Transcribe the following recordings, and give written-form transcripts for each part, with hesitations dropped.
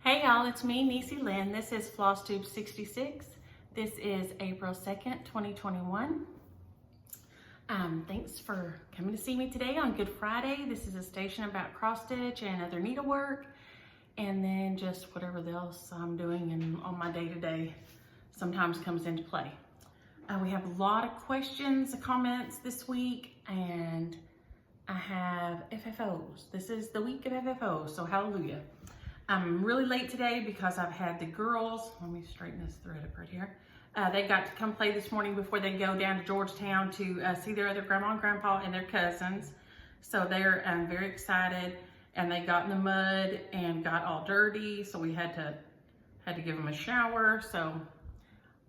Hey y'all, it's me, Niecielynn. This is Flosstube 66. This is April 2nd, 2021. Thanks for coming to see me today on Good Friday. This is a station about cross stitch and other needlework, and then just whatever else I'm doing and on my day-to-day sometimes comes into play. We have a lot of questions, comments this week, and I have FFOs. This is the week of FFOs, so hallelujah. I'm really late today because I've had the girls, let me straighten this thread up right here. They got to come play this morning before they go down to Georgetown to see their other grandma and grandpa and their cousins. So they're very excited, and they got in the mud and got all dirty, so we had to give them a shower. So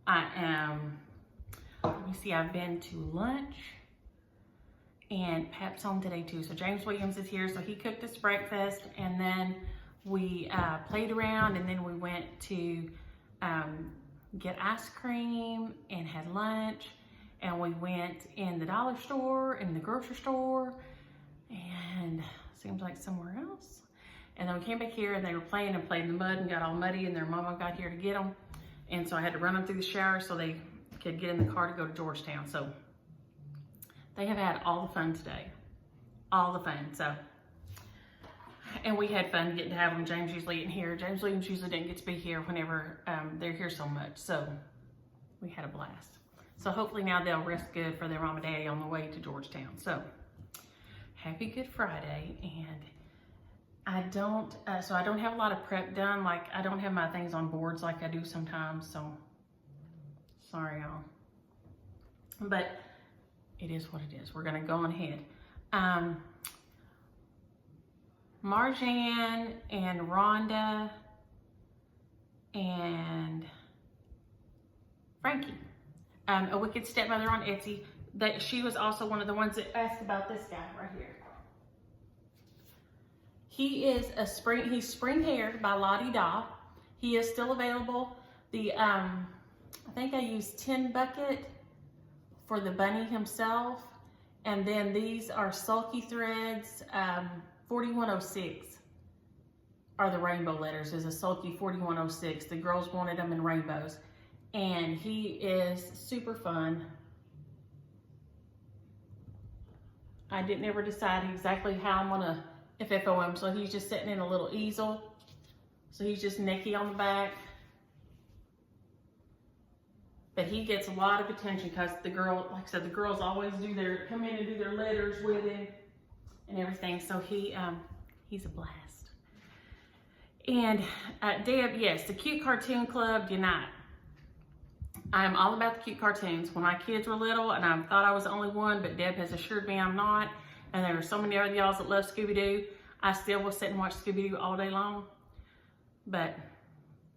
I am, let me see, I've been to lunch, and Pap's home today too. So James Williams is here, so he cooked us breakfast, and then we played around, and then we went to get ice cream and had lunch, and we went in the dollar store and the grocery store, and seems like somewhere else. And then we came back here, and they were playing and played in the mud and got all muddy, and their mama got here to get them. And so I had to run them through the shower so they could get in the car to go to Georgetown. So they have had all the fun today, all the fun. So. And we had fun getting to have them. James usually isn't here. James Williams usually didn't get to be here whenever they're here so much. So we had a blast. So hopefully now they'll rest good for their mom and daddy on the way to Georgetown. So happy Good Friday. And I don't have a lot of prep done. Like, I don't have my things on boards like I do sometimes. So sorry, y'all. But it is what it is. We're going to go on ahead. Marjan and Rhonda and Frankie, a wicked stepmother on Etsy, that she was also one of the ones that asked about this guy right here. He is he's spring haired by Lottie Da. He is still available. The I think I used 10 bucket for the bunny himself, and then these are sulky threads. 4106 are the rainbow letters, is a sulky 4106. The girls wanted them in rainbows, and he is super fun. I didn't ever decide exactly how I'm gonna FFO him, so he's just sitting in a little easel. So he's just necky on the back. But he gets a lot of attention because the girl, like I said, the girls always come in and do their letters with him and everything. So he's a blast. And Deb, yes, the Cute Cartoon Club unite. I am all about the cute cartoons. When my kids were little, and I thought I was the only one, but Deb has assured me I'm not. And there are so many other y'all that love Scooby-Doo. I still will sit and watch Scooby-Doo all day long. But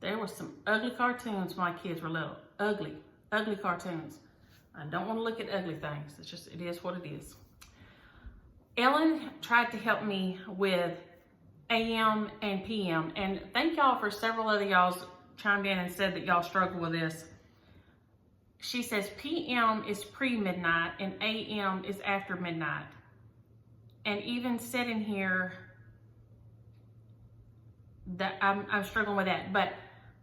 there were some ugly cartoons when my kids were little. Ugly cartoons. I don't want to look at ugly things. It is what it is. Ellen tried to help me with AM and PM, and thank y'all for several other y'all chimed in and said that y'all struggle with this. She says PM is pre-midnight and AM is after midnight. And even said in here that I'm struggling with that, but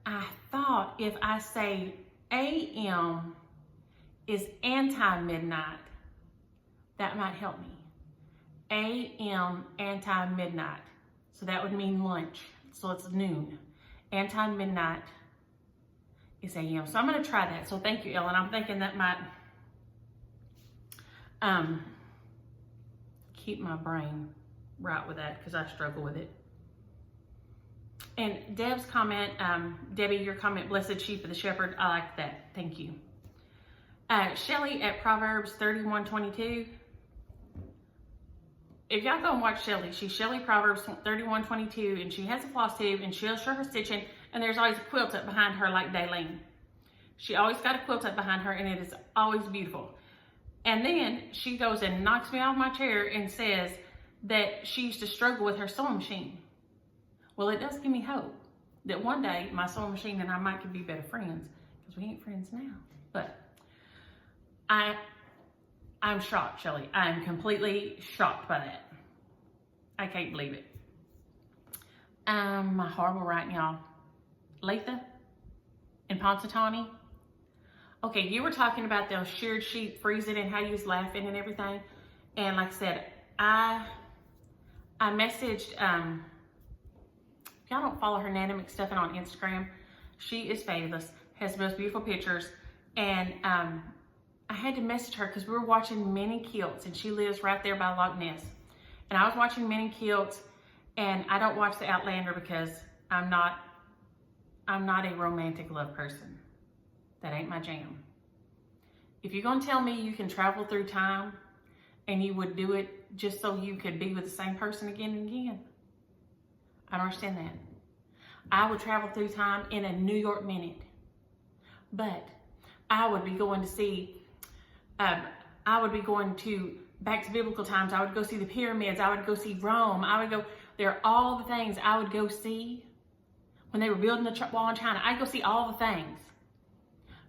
I thought if I say AM is anti-midnight, that might help me. AM, anti-midnight. So that would mean lunch. So it's noon. Anti-midnight is AM. So I'm going to try that. So thank you, Ellen. I'm thinking that might keep my brain right with that, because I struggle with it. And Deb's comment, Debbie, your comment, blessed sheep of the shepherd, I like that. Thank you. Shelly at Proverbs 31:22. If y'all go and watch Shelly, she's Shelly Proverbs 31:22, and she has a floss tube, and she'll show her stitching, and there's always a quilt up behind her like Daylene. She always got a quilt up behind her, and it is always beautiful. And then she goes and knocks me off my chair and says that she used to struggle with her sewing machine. Well, it does give me hope that one day my sewing machine and I might be better friends, because we ain't friends now. But I'm shocked, Shelly. I'm completely shocked by that. I can't believe it. My horrible writing, y'all. Letha and Ponsatani. Okay, you were talking about those sheared sheep freezing and how you was laughing and everything. And like I said, I messaged, if y'all don't follow her Nana McStuffin on Instagram, she is fabulous, has the most beautiful pictures. And I had to message her because we were watching Mini Quilts, and she lives right there by Loch Ness. And I was watching Mini Quilts, and I don't watch the Outlander because I'm not a romantic love person. That ain't my jam. If you're gonna tell me you can travel through time and you would do it just so you could be with the same person again and again, I don't understand that. I would travel through time in a New York minute, but I would be going to see, I would be going to back to biblical times. I would go see the pyramids. I would go see Rome. I would go, there are all the things I would go see when they were building the wall in China. I'd go see all the things.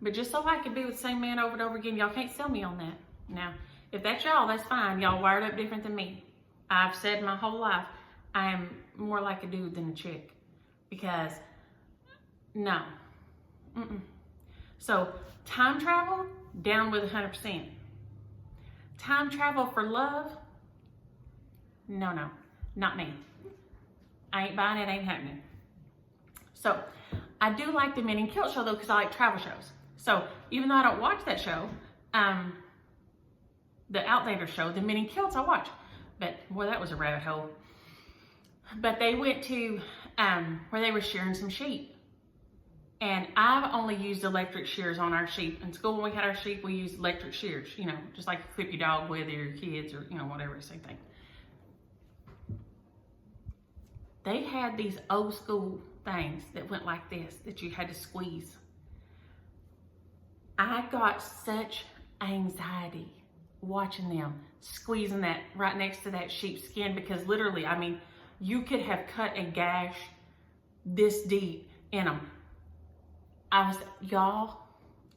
But just so I could be with the same man over and over again, y'all can't sell me on that. Now, if that's y'all, that's fine. Y'all wired up different than me. I've said my whole life, I am more like a dude than a chick. Because, no. So, time travel, down with 100%. Time travel for love, no, not me. I ain't buying it, ain't happening. So, I do like the Men in Kilt show though, because I like travel shows. So, even though I don't watch that show, the Outlander show, the Men in Kilts I watch. But, boy, that was a rabbit hole. But they went to where they were shearing some sheep. And I've only used electric shears on our sheep. In school, when we had our sheep, we used electric shears, you know, just like you clip your dog with or your kids or, you know, whatever, same thing. They had these old school things that went like this, that you had to squeeze. I got such anxiety watching them squeezing that right next to that sheep's skin, because literally, I mean, you could have cut a gash this deep in them. I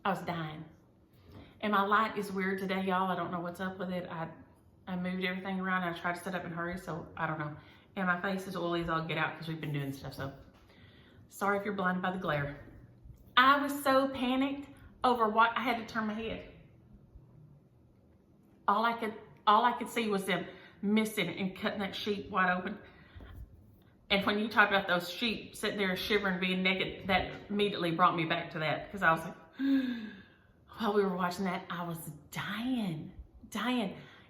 was dying. And my light is weird today, y'all. I don't know what's up with it. I moved everything around. I tried to set up in a hurry, so I don't know. And my face is oily as all get out because we've been doing stuff, so sorry if you're blinded by the glare. I was so panicked over what I had to turn my head. All I could see was them missing and cutting that sheep wide open. And when you talk about those sheep sitting there shivering, being naked, that immediately brought me back to that, because I was like, while we were watching that, I was dying.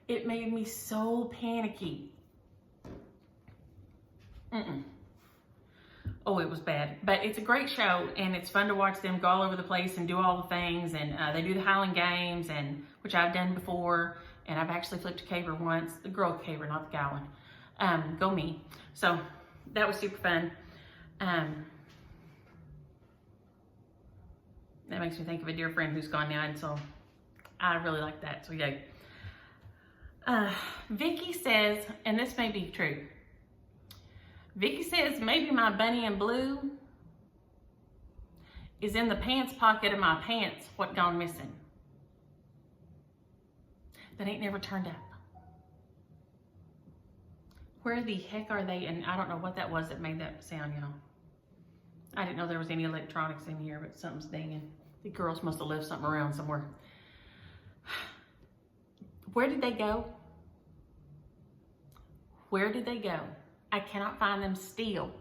It made me so panicky. Oh, it was bad. But it's a great show, and it's fun to watch them go all over the place and do all the things. And they do the Highland Games, and which I've done before. And I've actually flipped a caber once. The girl caber, not the guy one. Go me. So that was super fun. That makes me think of a dear friend who's gone now, and so I really like that. So yeah. Vicky says, and this may be true. Vicky says, maybe my bunny in blue is in the pants pocket of my pants, what gone missing. That ain't never turned up. Where the heck are they? And I don't know what that was that made that sound, y'all. I didn't know there was any electronics in here, but something's dinging. The girls must have left something around somewhere. Where did they go? Where did they go? I cannot find them still.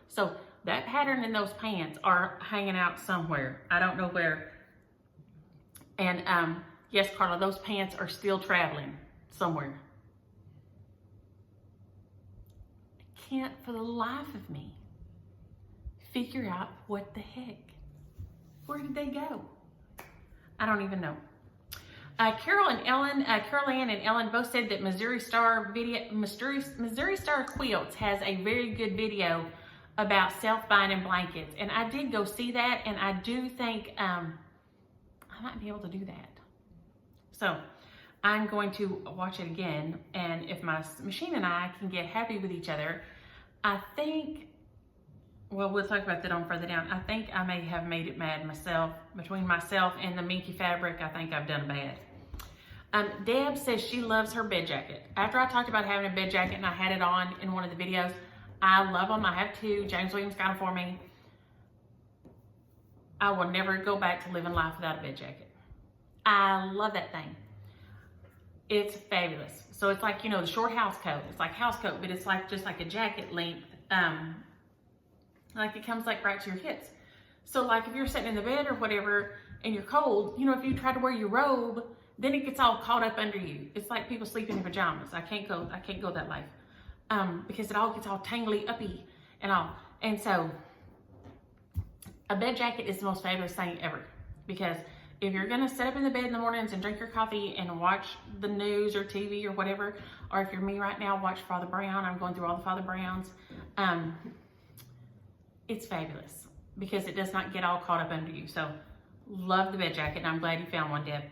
So that pattern in those pants are hanging out somewhere. I don't know where. And yes, Carla, those pants are still traveling somewhere. I can't for the life of me figure out what the heck. Where did they go? I don't even know. Carol Ann and Ellen both said that Missouri Star Quilts has a very good video about self-binding blankets. And I did go see that, and I do think I might be able to do that. So I'm going to watch it again, and if my machine and I can get happy with each other, I think, well, we'll talk about that on further down. I think I may have made it mad myself. Between myself and the minky fabric, I think I've done bad. Deb says she loves her bed jacket. After I talked about having a bed jacket and I had it on in one of the videos, I love them. I have two. James Williams got them for me. I will never go back to living life without a bed jacket. I love that thing. It's fabulous. So it's like, you know, the short house coat. It's like house coat, but it's like just like a jacket length. Like it comes like right to your hips. So like if you're sitting in the bed or whatever and you're cold, you know, if you try to wear your robe, then it gets all caught up under you. It's like people sleeping in pajamas. I can't go that life. Because it all gets all tangly uppy and all. And so a bed jacket is the most fabulous thing ever. Because if you're gonna sit up in the bed in the mornings and drink your coffee and watch the news or TV or whatever, or if you're me right now, watch Father Brown. I'm going through all the Father Browns. It's fabulous because it does not get all caught up under you. So love the bed jacket, and I'm glad you found one, Deb.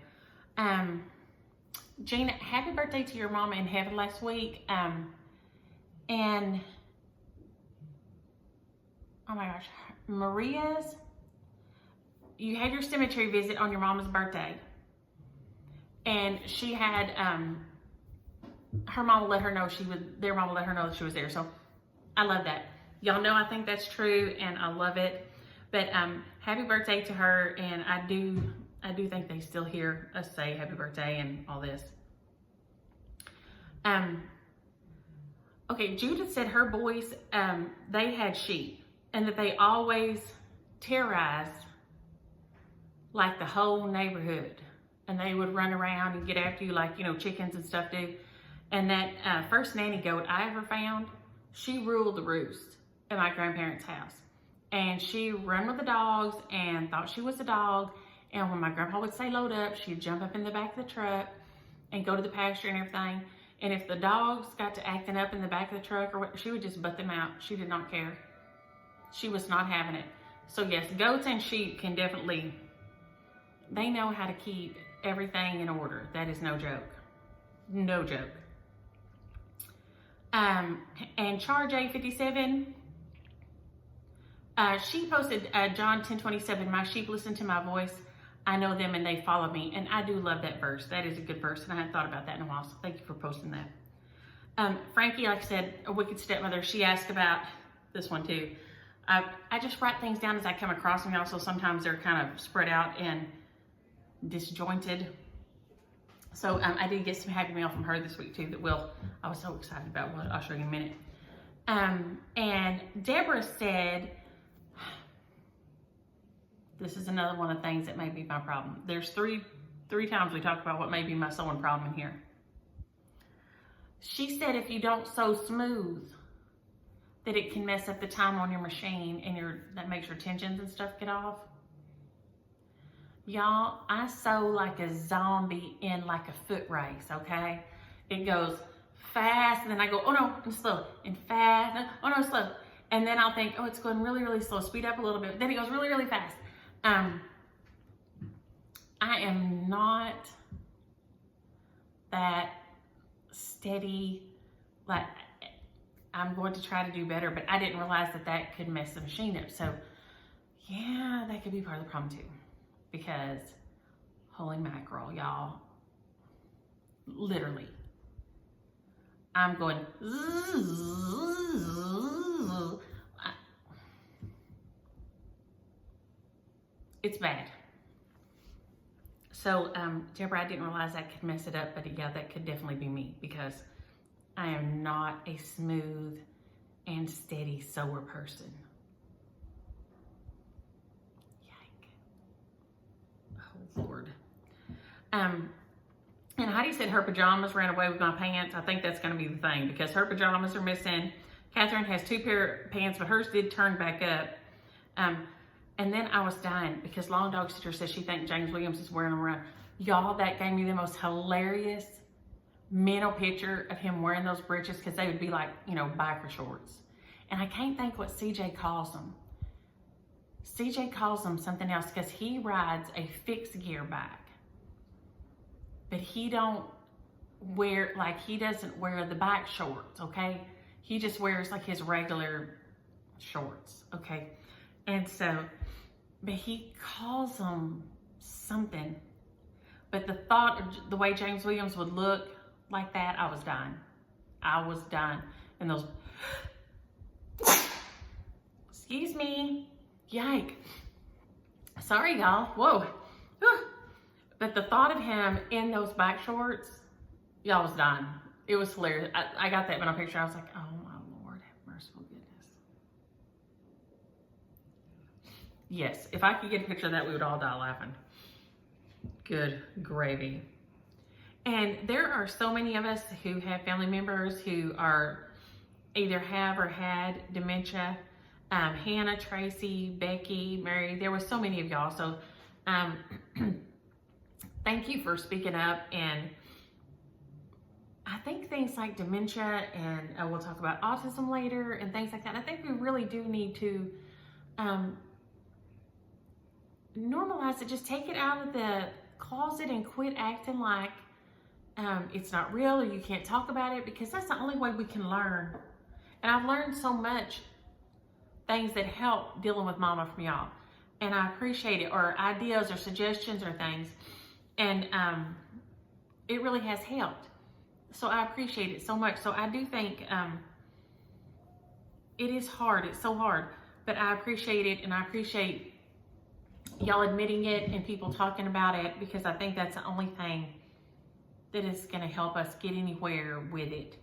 Gina, happy birthday to your mama in heaven last week. And oh my gosh, Maria's, you had your cemetery visit on your mama's birthday, and she had her mama let her know their mama let her know that she was there. So I love that. Y'all know I think that's true, and I love it. But happy birthday to her, and I do think they still hear us say happy birthday and all this. Okay, Judith said her boys, they had sheep, and that they always terrorized like the whole neighborhood, and they would run around and get after you like, you know, chickens and stuff do. And that first nanny goat I ever found, she ruled the roost at my grandparents' house. And she run with the dogs and thought she was a dog. And when my grandpa would say load up, she'd jump up in the back of the truck and go to the pasture and everything. And if the dogs got to acting up in the back of the truck or what, she would just butt them out. She did not care. She was not having it. So yes, goats and sheep can definitely, they know how to keep everything in order. That is no joke. No joke. And Char J57, she posted John 10:27, my sheep listen to my voice. I know them and they follow me. And I do love that verse. That is a good verse. And I hadn't thought about that in a while. So thank you for posting that. Frankie, like I said, a wicked stepmother, she asked about this one too. I just write things down as I come across them. Also, sometimes they're kind of spread out and disjointed. So I did get some happy mail from her this week too that I was so excited about. What I'll show you in a minute. And Deborah said, this is another one of the things that may be my problem. There's three times we talk about what may be my sewing problem in here. She said if you don't sew smooth, that it can mess up the time on your machine and that makes your tensions and stuff get off. Y'all, I sew like a zombie in like a foot race, okay? It goes fast, and then I go, oh no, I'm slow, and fast, oh no, slow. And then I'll think, oh, it's going really, really slow, speed up a little bit. Then it goes really, really fast. I am not that steady. Like, I'm going to try to do better, but I didn't realize that could mess the machine up. So yeah, that could be part of the problem too, because holy mackerel, y'all, literally, I'm going, it's bad. So, Deborah, I didn't realize that could mess it up, but yeah, that could definitely be me, because I am not a smooth and steady sewer person. Yike. Oh, Lord. And Heidi said her pajamas ran away with my pants. I think that's going to be the thing, because her pajamas are missing. Catherine has 2 pair of pants, but hers did turn back up. And then I was dying because Long Dog Sister says she thinks James Williams is wearing them around. Y'all, that gave me the most hilarious mental picture of him wearing those breeches, because they would be like, you know, biker shorts. And I can't think what CJ calls them. CJ calls them something else, because he rides a fixed gear bike. But he doesn't wear the bike shorts, okay? He just wears like his regular shorts, okay? And so, but he calls them something. But the thought of the way James Williams would look like that, I was dying. I was dying. And those, Excuse me. Yike. Sorry, y'all. Whoa. Whew. But the thought of him in those back shorts, y'all was dying. It was hilarious. I got that in a picture. I was like, oh my Lord, have merciful goodness. Yes, if I could get a picture of that, we would all die laughing. Good gravy. And there are so many of us who have family members who are either have or had dementia. Hannah, Tracy, Becky, Mary, there were so many of y'all. So thank you for speaking up. And I think things like dementia, and we'll talk about autism later and things like that. I think we really do need to normalize it. Just take it out of the closet and quit acting like it's not real or you can't talk about it, because that's the only way we can learn. And I've learned so much things that help dealing with mama from y'all, and I appreciate it, or ideas or suggestions or things, and it really has helped. So I appreciate it so much. So I do think it is hard. It's so hard, but I appreciate it, and I appreciate y'all admitting it and people talking about it, because I think that's the only thing that is going to help us get anywhere with it.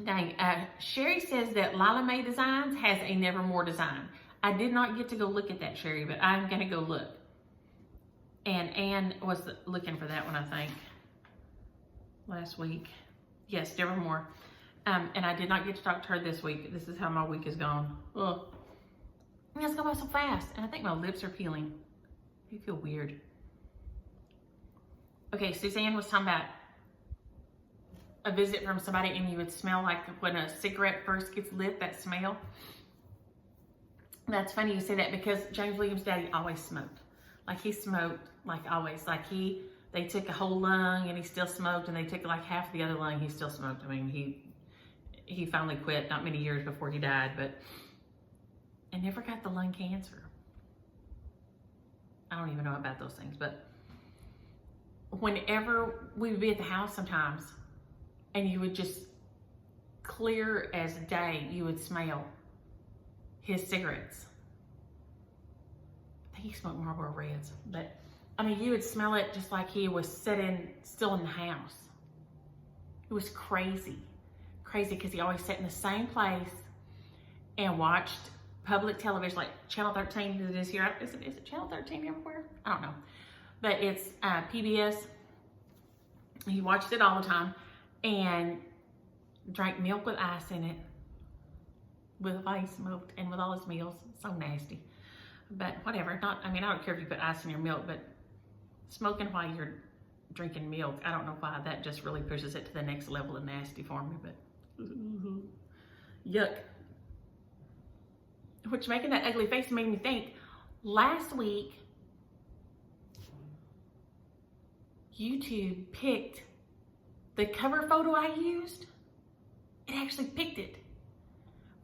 Dang. Sherry says that Lila Mae Designs has a Nevermore design. I did not get to go look at that, Sherry, but I'm going to go look. And Ann was looking for that one, I think, last week. Yes, Nevermore. And I did not get to talk to her this week. This is how my week is gone. Ugh. It's going by so fast. And I think my lips are peeling. I feel weird. Okay, Suzanne was talking about a visit from somebody, and you would smell like when a cigarette first gets lit, that smell. That's funny you say that, because James Williams' daddy always smoked. Like, he smoked, like, always. Like, they took a whole lung and he still smoked, and they took like half the other lung, he still smoked. I mean, he finally quit not many years before he died, but I never got the lung cancer. I don't even know about those things, but whenever we would be at the house sometimes, and you would just, clear as day, you would smell his cigarettes. I think he smoked Marlboro Reds, but I mean, you would smell it just like he was sitting still in the house. It was crazy, because he always sat in the same place and watched public television, like Channel 13 that is here. Is it Channel 13 everywhere? I don't know, but it's PBS. He watched it all the time and drank milk with ice in it, with while he smoked, and with all his meals. So nasty, but whatever. I don't care if you put ice in your milk, but smoking while you're drinking milk, I don't know why. That just really pushes it to the next level of nasty for me, but yuck. Which, making that ugly face made me think, last week, YouTube picked the cover photo I used. It actually picked it.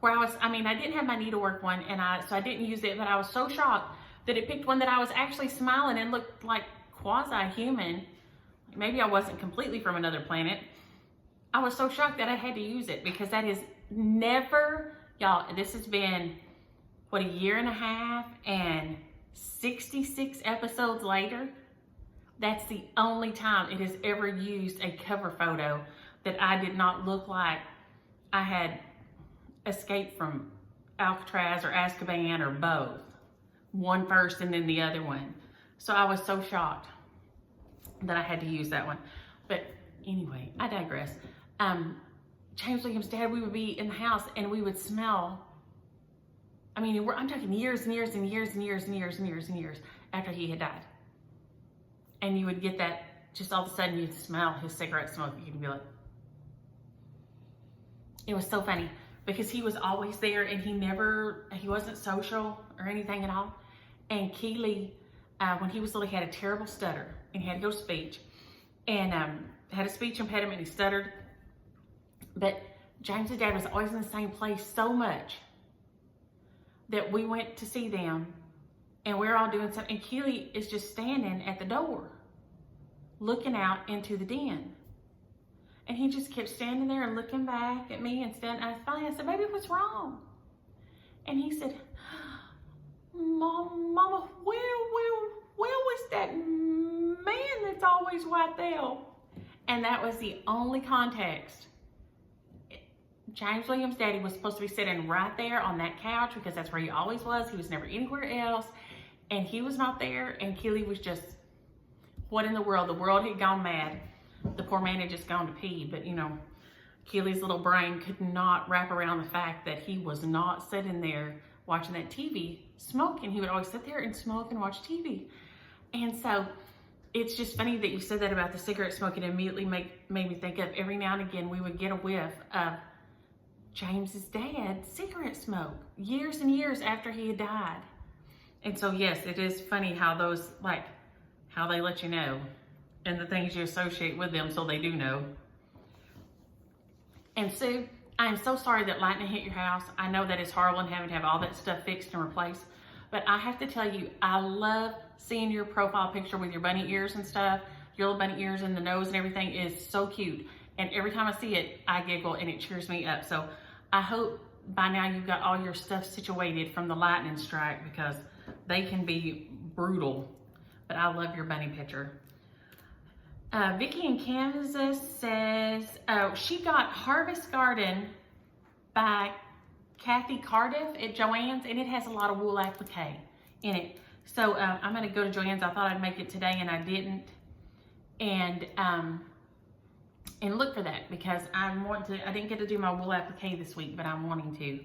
Where I didn't have my needlework one, and so I didn't use it, but I was so shocked that it picked one that I was actually smiling and looked like quasi-human. Maybe I wasn't completely from another planet. I was so shocked that I had to use it, because that is never, y'all, this has been, what, a year and a half, and 66 episodes later, that's the only time it has ever used a cover photo that I did not look like I had escaped from Alcatraz or Azkaban or both. One first and then the other one. So I was so shocked that I had to use that one. But anyway, I digress. James Williams' dad, we would be in the house and we would smell, I'm talking years and years and years and years and years and years and years after he had died. And you would get that, just all of a sudden you'd smell his cigarette smoke. You'd be like, it was so funny, because he was always there, and he wasn't social or anything at all. And Keely, when he was little, he had a terrible stutter, and he had to go to speech, and had a speech impediment, and he stuttered. But James' dad was always in the same place so much that we went to see them, and we're all doing something, and Keely is just standing at the door looking out into the den. And he just kept standing there and looking back at me, and finally I said, "Baby, what's wrong?" And he said, Mama, where was that man that's always right there? And that was the only context. James Williams' daddy was supposed to be sitting right there on that couch because that's where he always was. He was never anywhere else. And he was not there. And Keely was just, what in the world? The world had gone mad. The poor man had just gone to pee. But, you know, Keely's little brain could not wrap around the fact that he was not sitting there watching that TV smoking. He would always sit there and smoke and watch TV. And so it's just funny that you said that about the cigarette smoking. It immediately made me think of every now and again we would get a whiff of James's dad's cigarette smoke years and years after he had died. And so yes, it is funny how those, like, how they let you know and the things you associate with them so they do know. And Sue, I am so sorry that lightning hit your house. I know that it's horrible and having to have all that stuff fixed and replaced, but I have to tell you, I love seeing your profile picture with your bunny ears and stuff. Your little bunny ears and the nose and everything is so cute. And every time I see it, I giggle and it cheers me up. So I hope by now you've got all your stuff situated from the lightning strike because they can be brutal. But I love your bunny picture. Vicky in Kansas says, she got Harvest Garden by Kathy Cardiff at Joann's, and it has a lot of wool applique in it. So I'm going to go to Joann's. I thought I'd make it today, and I didn't. And look for that because I didn't get to do my wool applique this week, but I'm wanting to.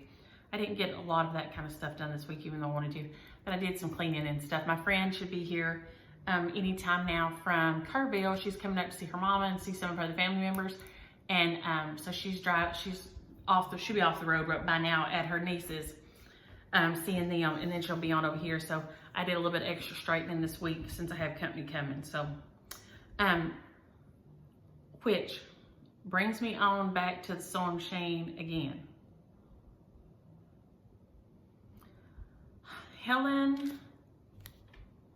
I didn't get a lot of that kind of stuff done this week, even though I wanted to. But I did some cleaning and stuff. My friend should be here anytime now from Kerrville. She's coming up to see her mama and see some of her other family members. And so she'll be off the road right by now at her niece's, seeing them, and then she'll be on over here. So I did a little bit extra straightening this week since I have company coming. So, which brings me on back to the sewing machine again. Helen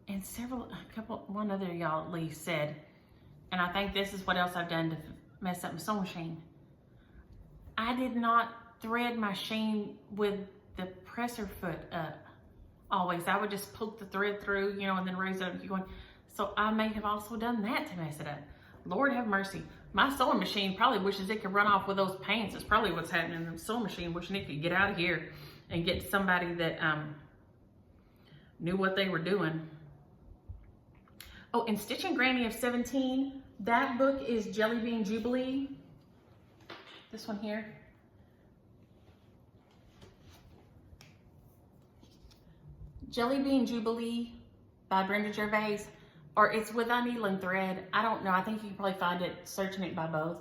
and one other y'all at least said, and I think this is what else I've done to mess up my sewing machine. I did not thread my sheen with the presser foot up always. I would just poke the thread through, you know, and then raise it up and keep going. So I may have also done that to mess it up. Lord have mercy. My sewing machine probably wishes it could run off with those pants. It's probably what's happening in the sewing machine, wishing it could get out of here and get somebody that knew what they were doing. Oh, and Stitching Granny of 17, that book is Jelly Bean Jubilee. This one here. Jelly Bean Jubilee by Brenda Gervais, or it's with Niecielynn thread. I don't know. I think you can probably find it searching it by both.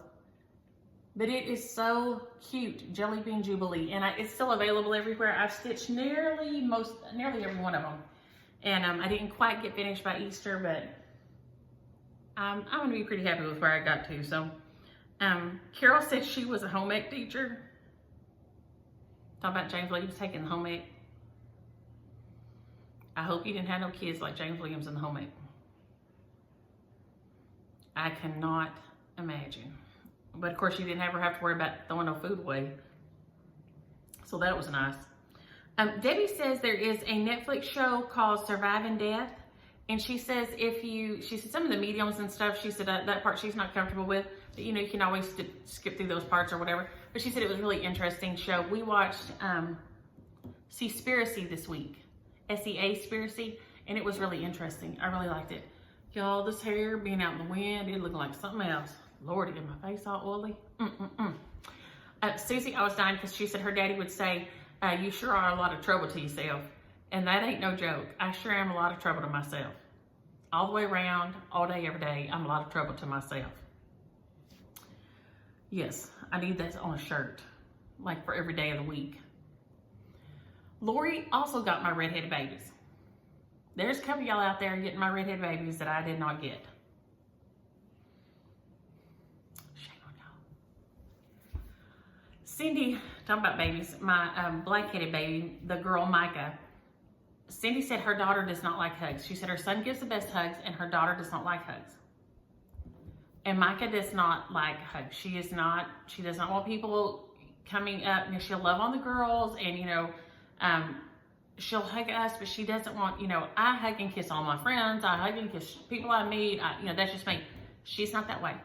But it is so cute, Jelly Bean Jubilee, and it's still available everywhere. I've stitched nearly every one of them, and I didn't quite get finished by Easter, but I'm going to be pretty happy with where I got to. So, Carol said she was a home ec teacher. Talking about James Williams taking the home ec. I hope you didn't have no kids like James Williams in the home ec. I cannot imagine. But of course, you didn't ever have to worry about throwing no food away. So that was nice. Debbie says there is a Netflix show called Surviving Death. And she says she said some of the mediums and stuff, she said that part she's not comfortable with. But you know, you can always skip through those parts or whatever. But she said it was a really interesting show. We watched Seaspiracy this week. Seaspiracy. And it was really interesting. I really liked it. Y'all, this hair being out in the wind, it looked like something else. Lord, get my face all oily. Susie, I was dying because she said her daddy would say, you sure are a lot of trouble to yourself. And that ain't no joke. I sure am a lot of trouble to myself. All the way around, all day, every day, I'm a lot of trouble to myself. Yes, I need that on a shirt, like for every day of the week. Lori also got my redheaded babies. There's a couple of y'all out there getting my redheaded babies that I did not get. Shame on y'all. Cindy, talking about babies, my black-headed baby, the girl Micah, Cindy said her daughter does not like hugs. She said her son gives the best hugs and her daughter does not like hugs. And Micah does not like hugs. She does not want people coming up, and she'll love on the girls and, you know, She'll hug us, but she doesn't want, I hug and kiss all my friends. I hug and kiss people I meet. That's just me. She's not that way.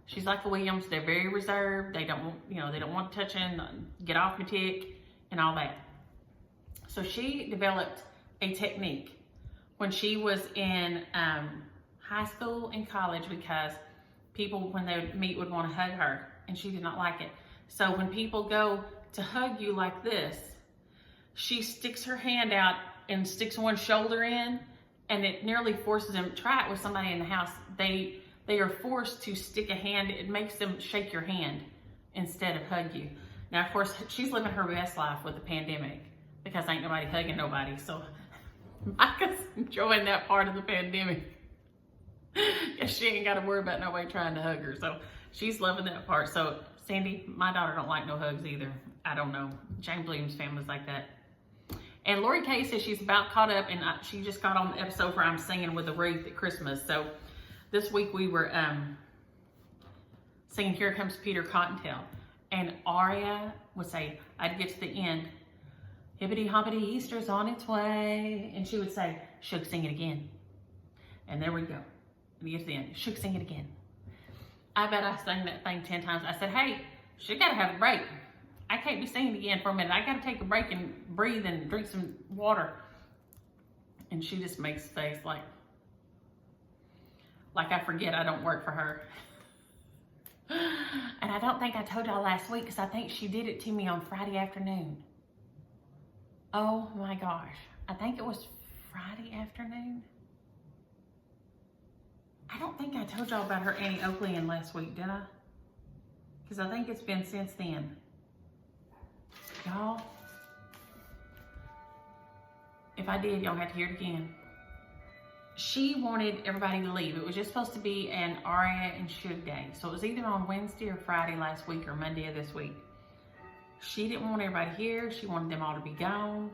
She's like the Williams. They're very reserved. They don't, they don't want touching, get off my tick, and all that. So she developed a technique when she was in high school and college, because people, when they would meet, would want to hug her, and she did not like it. So when people go to hug you like this, she sticks her hand out and sticks one shoulder in, and it nearly forces them. Try it with somebody in the house. They are forced to stick a hand. It makes them shake your hand instead of hug you. Now, of course, she's living her best life with the pandemic, because ain't nobody hugging nobody. So Micah's enjoying that part of the pandemic. Because she ain't got to worry about nobody trying to hug her. So she's loving that part. So Sandy, my daughter, don't like no hugs either. I don't know. James Williams' family's like that. And Lori Kay says she's about caught up, and she just got on the episode where I'm singing with the Ruth at Christmas. So this week we were singing Here Comes Peter Cottontail. And Aria would say, I'd get to the end, hippity hoppity Easter's on its way. And she would say, Shook, sing it again. And there we go. And you get to the end, Shook, sing it again. I bet I sang that thing 10 times. I said, hey, she gotta have a break. I can't be singing again for a minute. I gotta take a break and breathe and drink some water. And she just makes a face like I forget I don't work for her. And I don't think I told y'all last week, because I think she did it to me on Friday afternoon. Oh my gosh. I think it was Friday afternoon. I don't think I told y'all about her Annie Oakley last week, did I? Because I think it's been since then. Y'all, if I did, y'all have to hear it again. She wanted everybody to leave. It was just supposed to be an Aria and Suge day. So it was either on Wednesday or Friday last week or Monday of this week. She didn't want everybody here. She wanted them all to be gone.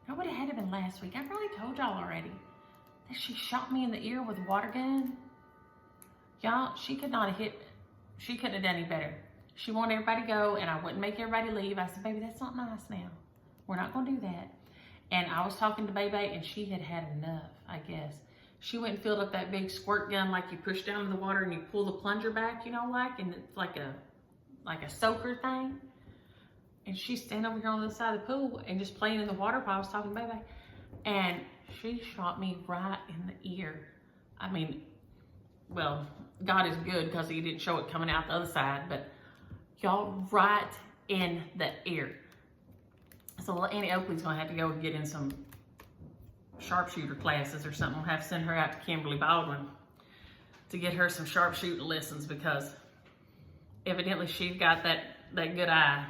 Nobody had it been last week. I probably told y'all already that she shot me in the ear with a water gun. Y'all, she couldn't have done any better. She wanted everybody to go, and I wouldn't make everybody leave. I said, baby, that's not nice now. We're not going to do that. And I was talking to Baby, and she had had enough, I guess. She went and filled up that big squirt gun like you push down in the water and you pull the plunger back, and it's like a soaker thing. And she's standing over here on the side of the pool and just playing in the water while I was talking to Baby. And she shot me right in the ear. I mean, well, God is good because he didn't show it coming out the other side, but y'all, right in the ear. So Annie Oakley's gonna have to go and get in some sharpshooter classes or something. We'll have to send her out to Kimberly Baldwin to get her some sharpshooting lessons, because evidently she's got that good eye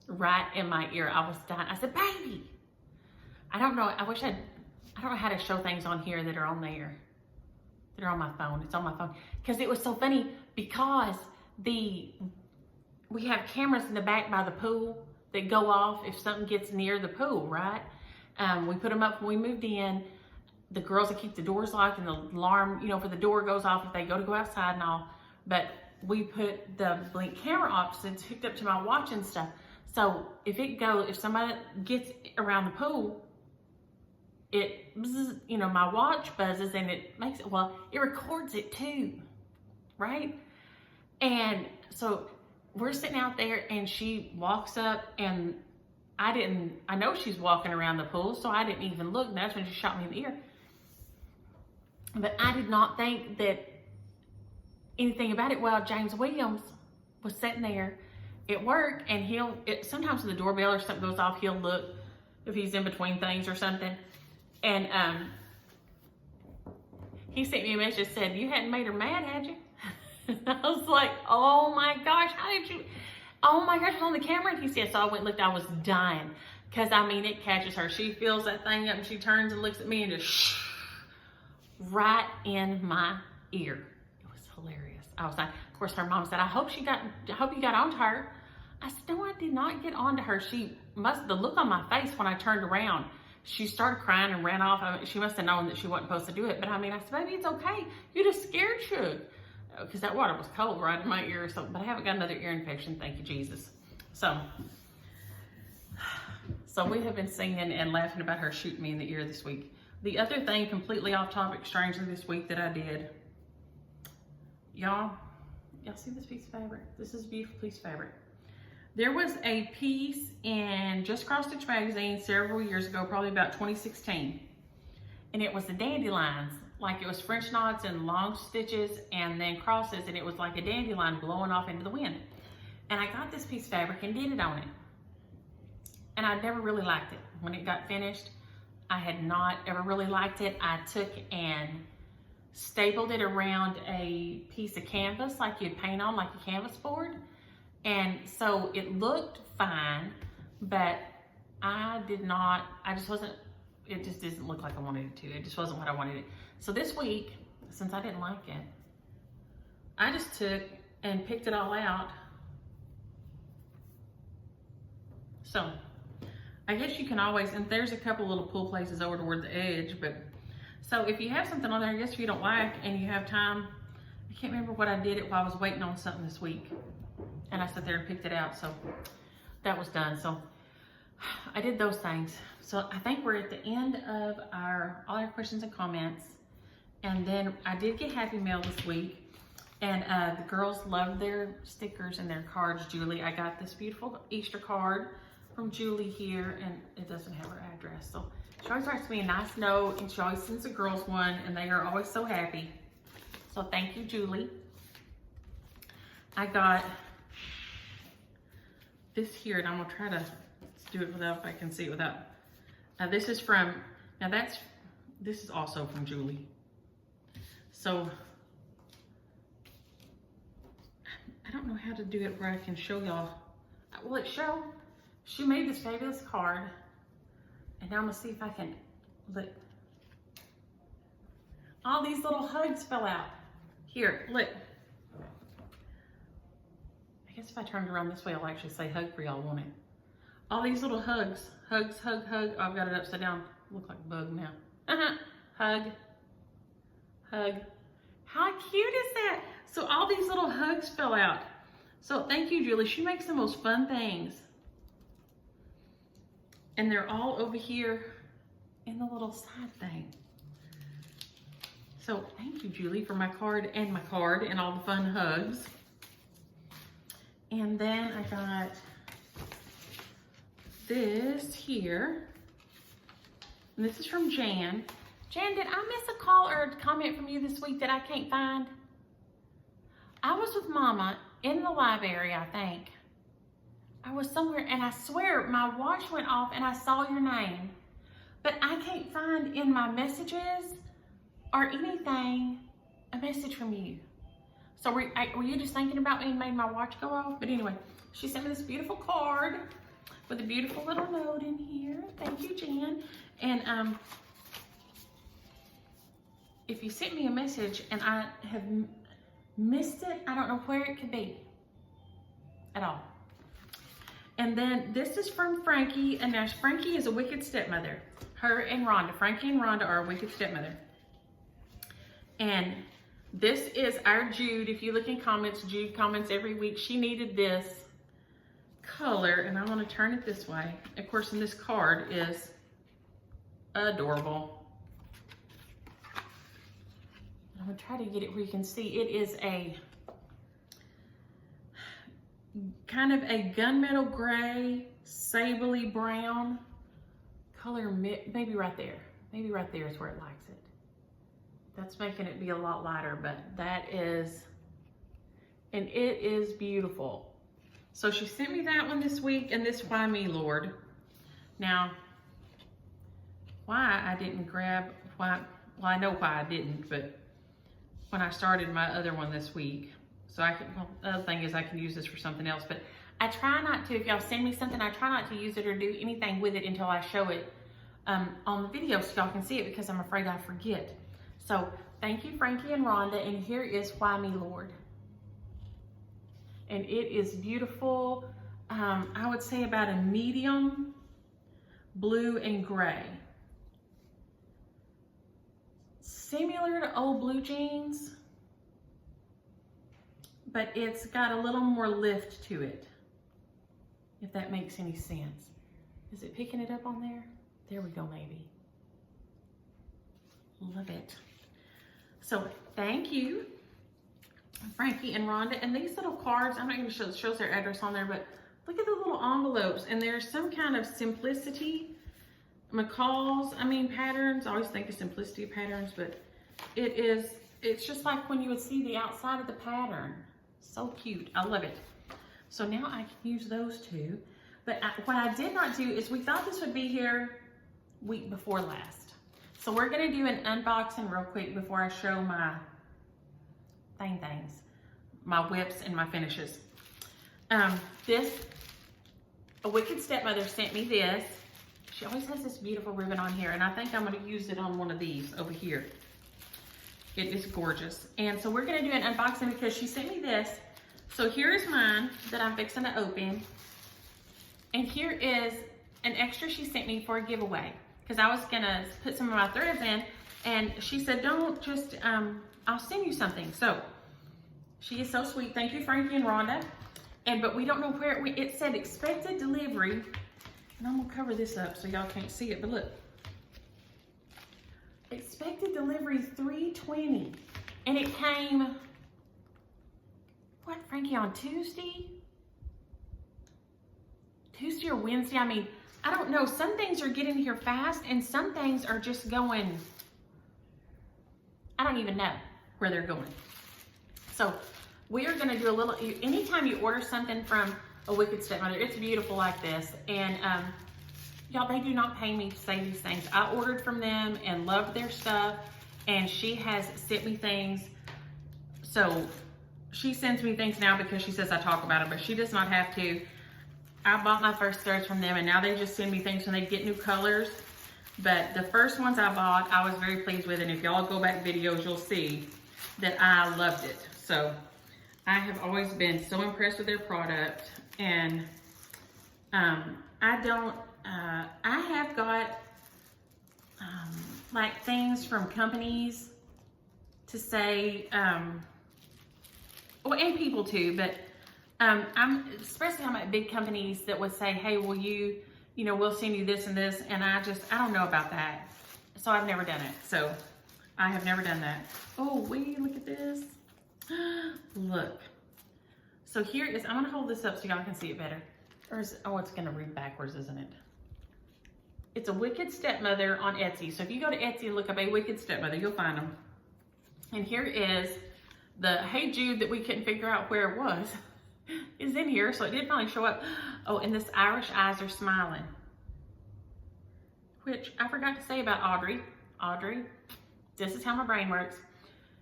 right in my ear. I was dying. I said, baby, I don't know. I don't know how to show things on here that are on there, that are on my phone. It's on my phone. Because it was so funny, because we have cameras in the back by the pool that go off if something gets near the pool, right? We put them up when we moved in. The girls that keep the doors locked, and the alarm, for the door goes off if they go outside and all. But we put the Blink camera options hooked up to my watch and stuff. So if somebody gets around the pool, it buzzes, my watch buzzes, and it records it too, right? And so we're sitting out there, and she walks up, and I know she's walking around the pool, so I didn't even look, and that's when she shot me in the ear. But I did not think that anything about it. Well, James Williams was sitting there at work, and sometimes when the doorbell or something goes off, he'll look if he's in between things or something. And he sent me a message that said, you hadn't made her mad, had you? I was like, oh my gosh, how did you? Oh my gosh, it's on the camera. And he said, so I went and looked. I was dying. Because, it catches her. She feels that thing up, and she turns and looks at me and just right in my ear. It was hilarious. I was like, of course, her mom said, I hope you got onto her. I said, no, I did not get onto her. The look on my face when I turned around, she started crying and ran off. She must have known that she wasn't supposed to do it. But I said, baby, it's okay. You just scared Suge. Because that water was cold right in my ear or something. But I haven't got another ear infection, thank you, Jesus. So So we have been singing and laughing about her shooting me in the ear this week. The other thing, completely off topic, strangely this week that I did, y'all see this piece of fabric? This is a beautiful piece of fabric. There was a piece in Just Cross Stitch magazine several years ago, probably about 2016. And it was the dandelions, like it was French knots and long stitches and then crosses, and it was like a dandelion blowing off into the wind. And I got this piece of fabric and did it on it. And I never really liked it. When it got finished, I had not ever really liked it. I took and stapled it around a piece of canvas like you'd paint on, like a canvas board. And so it looked fine, but it just didn't look like I wanted it to. It just wasn't what I wanted it. So this week, since I didn't like it, I just took and picked it all out. So I guess you can always, and there's a couple little pull places over toward the edge, but so if you have something on there, I guess if you don't like and you have time, I can't remember what I did it while I was waiting on something this week. And I sat there and picked it out, so that was done. So I did those things. So I think we're at the end of all our questions and comments. And then I did get Happy Mail this week, and the girls loved their stickers and their cards. Julie, I got this beautiful Easter card from Julie here, and it doesn't have her address. So she always writes me a nice note, and she always sends the girls one, and they are always so happy. So thank you, Julie. I got this here, and I'm gonna try to do it without, if I can see it without. This is from, this is also from Julie. So I don't know how to do it where I can show y'all. Will it show? She made this fabulous card, and now I'm gonna see if I can look. All these little hugs fell out. Here, look. I guess if I turned around this way, I'll actually say hug for y'all, won't it? All these little hugs. Hugs, hug, hug. Oh, I've got it upside down. Look like a bug now. Hug. Hug. How cute is that? So all these little hugs fell out. So thank you, Julie. She makes the most fun things. And they're all over here in the little side thing. So thank you, Julie, for my card and all the fun hugs. And then I got this here. And this is from Jan. Jan, did I miss a call or a comment from you this week that I can't find? I was with Mama in the library, I think. I was somewhere, and I swear my watch went off and I saw your name. But I can't find in my messages or anything a message from you. So were you just thinking about me and made my watch go off? But anyway, she sent me this beautiful card with a beautiful little note in here. Thank you, Jan. And if you sent me a message and I have missed it, I don't know where it could be at all. And then this is from Frankie, and now Frankie is a wicked stepmother. Her and Rhonda, Frankie and Rhonda are a wicked stepmother. And this is our Jude. If you look in comments, Jude comments every week. She needed this color, and I want to turn it this way. Of course, and this card is adorable. I'm going to try to get it where you can see. It is a kind of a gunmetal gray, sably brown color, maybe right there. Maybe right there is where it likes it. That's making it be a lot lighter, but that is, and it is beautiful. So she sent me that one this week, and this Why Me, Lord. Now, why I didn't grab, well, I know why I didn't, but when I started my other one this week, so I can, well, the other thing is I can use this for something else, but I try not to, if y'all send me something, I try not to use it or do anything with it until I show it on the video so y'all can see it, because I'm afraid I forget. So thank you, Frankie and Rhonda, and here is Why Me, Lord. And it is beautiful. I would say about a medium blue and gray. Similar to old blue jeans, but it's got a little more lift to it, if that makes any sense. Is it picking it up on there? There we go, maybe. Love it. So thank you, Frankie and Rhonda. And these little cards, I'm not going to show, it shows their address on there, but look at the little envelopes. And there's some kind of simplicity, McCall's, patterns. I always think of simplicity patterns, but it's just like when you would see the outside of the pattern. So cute. I love it. So now I can use those two. But what I did not do is we thought this would be here week before last. So we're going to do an unboxing real quick before I show my things, my whips and my finishes. A Wicked Stepmother sent me this. She always has this beautiful ribbon on here, and I think I'm going to use it on one of these over here. It is gorgeous. And so we're going to do an unboxing because she sent me this. So here is mine that I'm fixing to open. And here is an extra she sent me for a giveaway, because I was going to put some of my threads in, and she said, don't just, I'll send you something. So she is so sweet. Thank you, Frankie and Rhonda. But we don't know where, it said expected delivery, and I'm going to cover this up so y'all can't see it, but look. Expected delivery 3/20, and it came, what, Frankie, on Tuesday or Wednesday? I don't know. Some things are getting here fast, and some things are just going, I don't even know where they're going. So we are going to do a little, anytime you order something from a Wicked Stepmother, it's beautiful like this. And y'all, they do not pay me to say these things. I ordered from them and loved their stuff, and she has sent me things. So she sends me things now because she says I talk about it, but she does not have to. I bought my first threads from them, and now they just send me things when they get new colors. But the first ones I bought, I was very pleased with, and if y'all go back videos, you'll see that I loved it. So I have always been so impressed with their product, and I have got like things from companies to say, well, and people too, but especially I'm at big companies that would say, hey, will you know, we'll send you this and this, and I don't know about that. So I've never done it. So I have never done that. Oh, look at this. Look. So here is, I'm gonna hold this up so y'all can see it better. Or is, oh, it's gonna read backwards, isn't it? It's a Wicked Stepmother on Etsy. So if you go to Etsy and look up a Wicked Stepmother, you'll find them. And here is the Hey Jude that we couldn't figure out where it was. Is in here, so it did finally show up. Oh, and this Irish Eyes Are Smiling, which I forgot to say about Audrey. Audrey, this is how my brain works.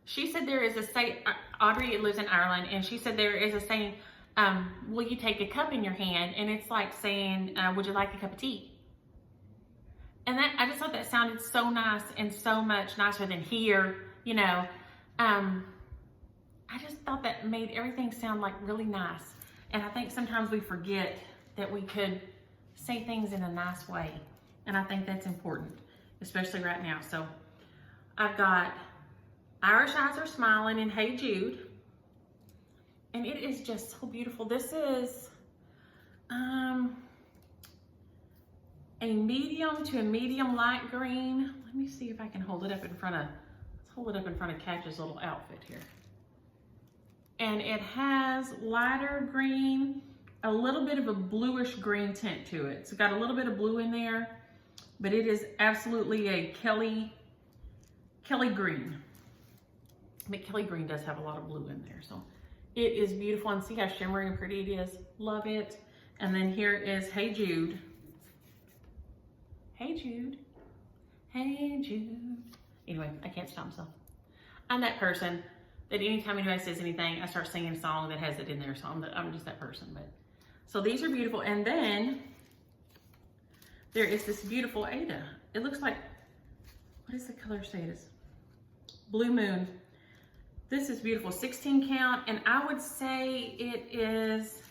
She said there is a saying, Audrey lives in Ireland, and she said there is a saying, will you take a cup in your hand? And it's like saying, would you like a cup of tea? And that, I just thought that sounded so nice and so much nicer than here, you know. I just thought that made everything sound like really nice. And I think sometimes we forget that we could say things in a nice way. And I think that's important, especially right now. So I've got Irish Eyes Are Smiling and Hey Jude. And it is just so beautiful. This is a medium to a medium light green. Let me see if I can hold it up in front of, let's hold it up in front of Catch's little outfit here. And it has lighter green, a little bit of a bluish green tint to it. It's got a little bit of blue in there, but it is absolutely a Kelly green. But Kelly green does have a lot of blue in there, so it is beautiful. And see how shimmery and pretty it is. Love it. And then here is Hey Jude. Hey Jude. Hey Jude. Anyway, I can't stop myself. I'm that person that anytime anybody says anything, I start singing a song that has it in there. So I'm just that person. But so these are beautiful. And then there is this beautiful Ada. It looks like, what does the color say it is? Blue Moon. This is beautiful, 16 count. And I would say it is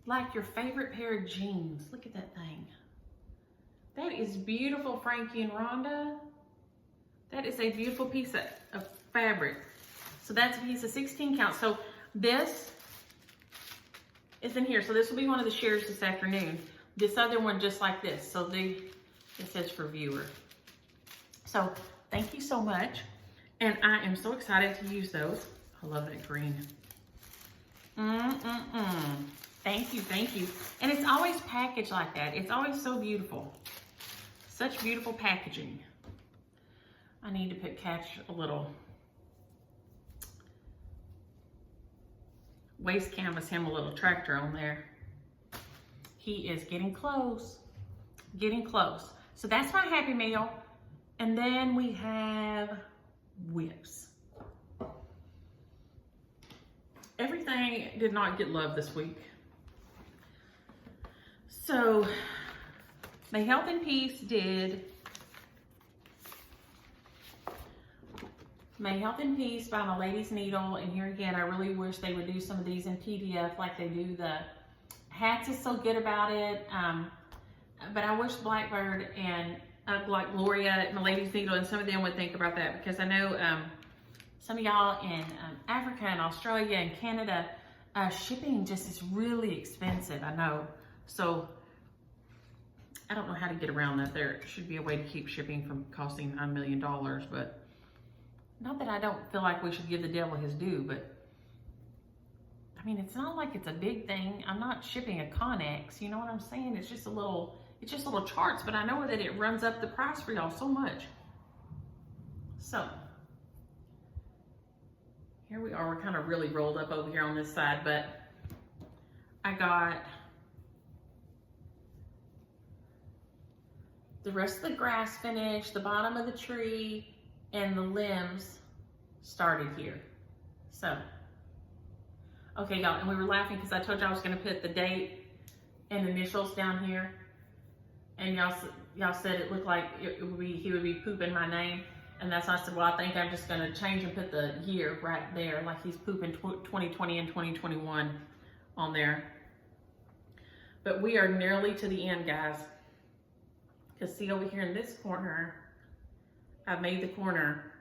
like your favorite pair of jeans. Look at that thing. That is beautiful, Frankie and Rhonda. That is a beautiful piece of fabric. So that's a piece of 16 count. So this is in here. So this will be one of the shares this afternoon. This other one just like this. So it says for viewer. So thank you so much. And I am so excited to use those. I love that green. Thank you, thank you. And it's always packaged like that. It's always so beautiful. Such beautiful packaging. I need to catch a little waste canvas, him a little tractor on there. He is getting close, getting close. So that's my Happy Meal. And then we have whips. Everything did not get love this week. So May Health and Peace did May Health and Peace by Miladys Needle. And here again, I really wish they would do some of these in PDF like they do the hats. Is so good about it. But I wish Blackbird and like Gloria at Miladys Needle and some of them would think about that, because I know some of y'all in Africa and Australia and Canada, shipping just is really expensive, I know. So I don't know how to get around that. There should be a way to keep shipping from costing $9 million, but not that I don't feel like we should give the devil his due, but I mean, it's not like it's a big thing. I'm not shipping a Connex, you know what I'm saying? It's just little charts, but I know that it runs up the price for y'all so much. So here we are. We're kind of really rolled up over here on this side, but I got the rest of the grass finished, the bottom of the tree, and the limbs started here. So, okay, y'all, and we were laughing because I told y'all I was going to put the date and initials down here, and y'all said it looked like he would be pooping my name, and that's why I said, well, I think I'm just going to change and put the year right there, like he's pooping 2020 and 2021 on there. But we are nearly to the end, guys. Because see over here in this corner, I've made the corner,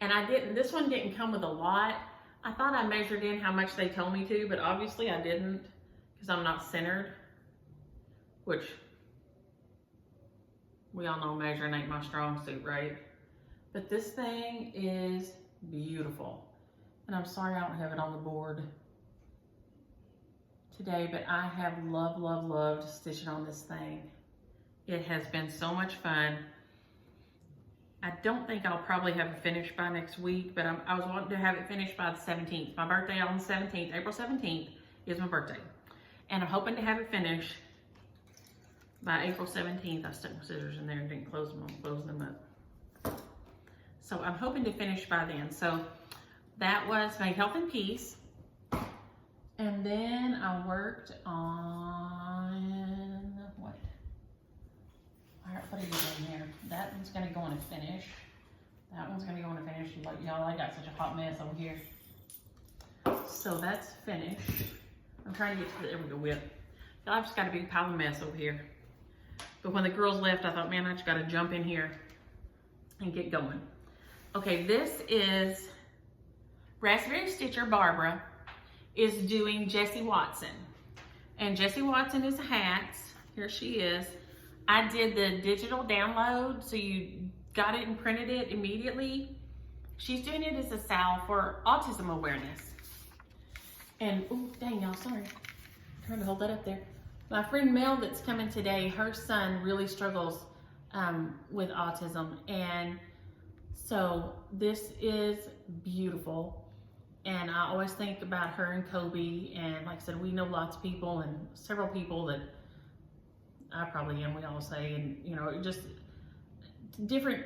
and this one didn't come with a lot. I thought I measured in how much they told me to, but obviously I didn't, because I'm not centered, which we all know measuring ain't my strong suit, right? But this thing is beautiful. And I'm sorry I don't have it on the board today, but I have loved stitching on this thing. It has been so much fun. I don't think I'll probably have it finished by next week, but I was wanting to have it finished by the 17th. My birthday on the 17th, April 17th is my birthday. And I'm hoping to have it finished by April 17th. I stuck my scissors in there and didn't close them. I'm closing them up. So I'm hoping to finish by then. So that was my Health and Peace. And then I worked on, what? All right, what are you doing here? That one's gonna go in a finish. That one's gonna go in a finish. Y'all, I got such a hot mess over here. So that's finished. I'm trying to get to the, there we go, whip. Y'all, I've just got a big pile of mess over here. But when the girls left, I thought, man, I just gotta jump in here and get going. Okay, this is Raspberry Stitcher Barbara is doing Jessie Watson. And Jessie Watson is hats. Here she is. I did the digital download, so you got it and printed it immediately. She's doing it as a salve for autism awareness. And, oh, dang, y'all, sorry. I'm trying to hold that up there. My friend Mel that's coming today, her son really struggles with autism. And so this is beautiful. And I always think about her and Kobe. And like I said, we know lots of people and several people that I probably am, we all say, and you know, just different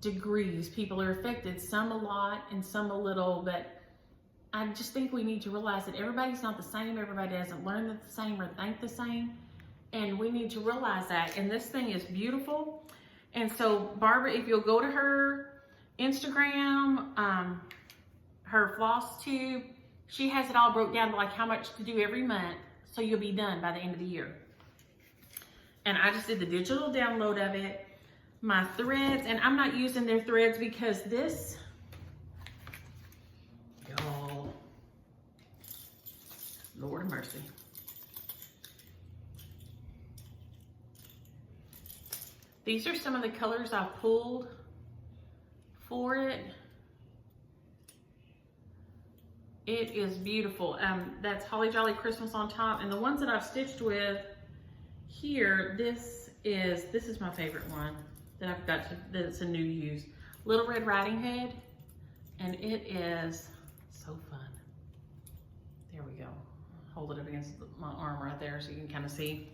degrees people are affected, some a lot and some a little, but I just think we need to realize that everybody's not the same, everybody doesn't learn the same or think the same, and we need to realize that. And this thing is beautiful. And so Barbara, if you'll go to her Instagram, her Flosstube, she has it all broke down to like how much to do every month, so you'll be done by the end of the year. And I just did the digital download of it. My threads, and I'm not using their threads because this, y'all, Lord have mercy. These are some of the colors I pulled for it. It is beautiful. That's Holly Jolly Christmas on top. And the ones that I've stitched with here, this is my favorite one that I've got that it's a new use. Little Red Riding Hood, and it is so fun. There we go. Hold it up against my arm right there so you can kind of see.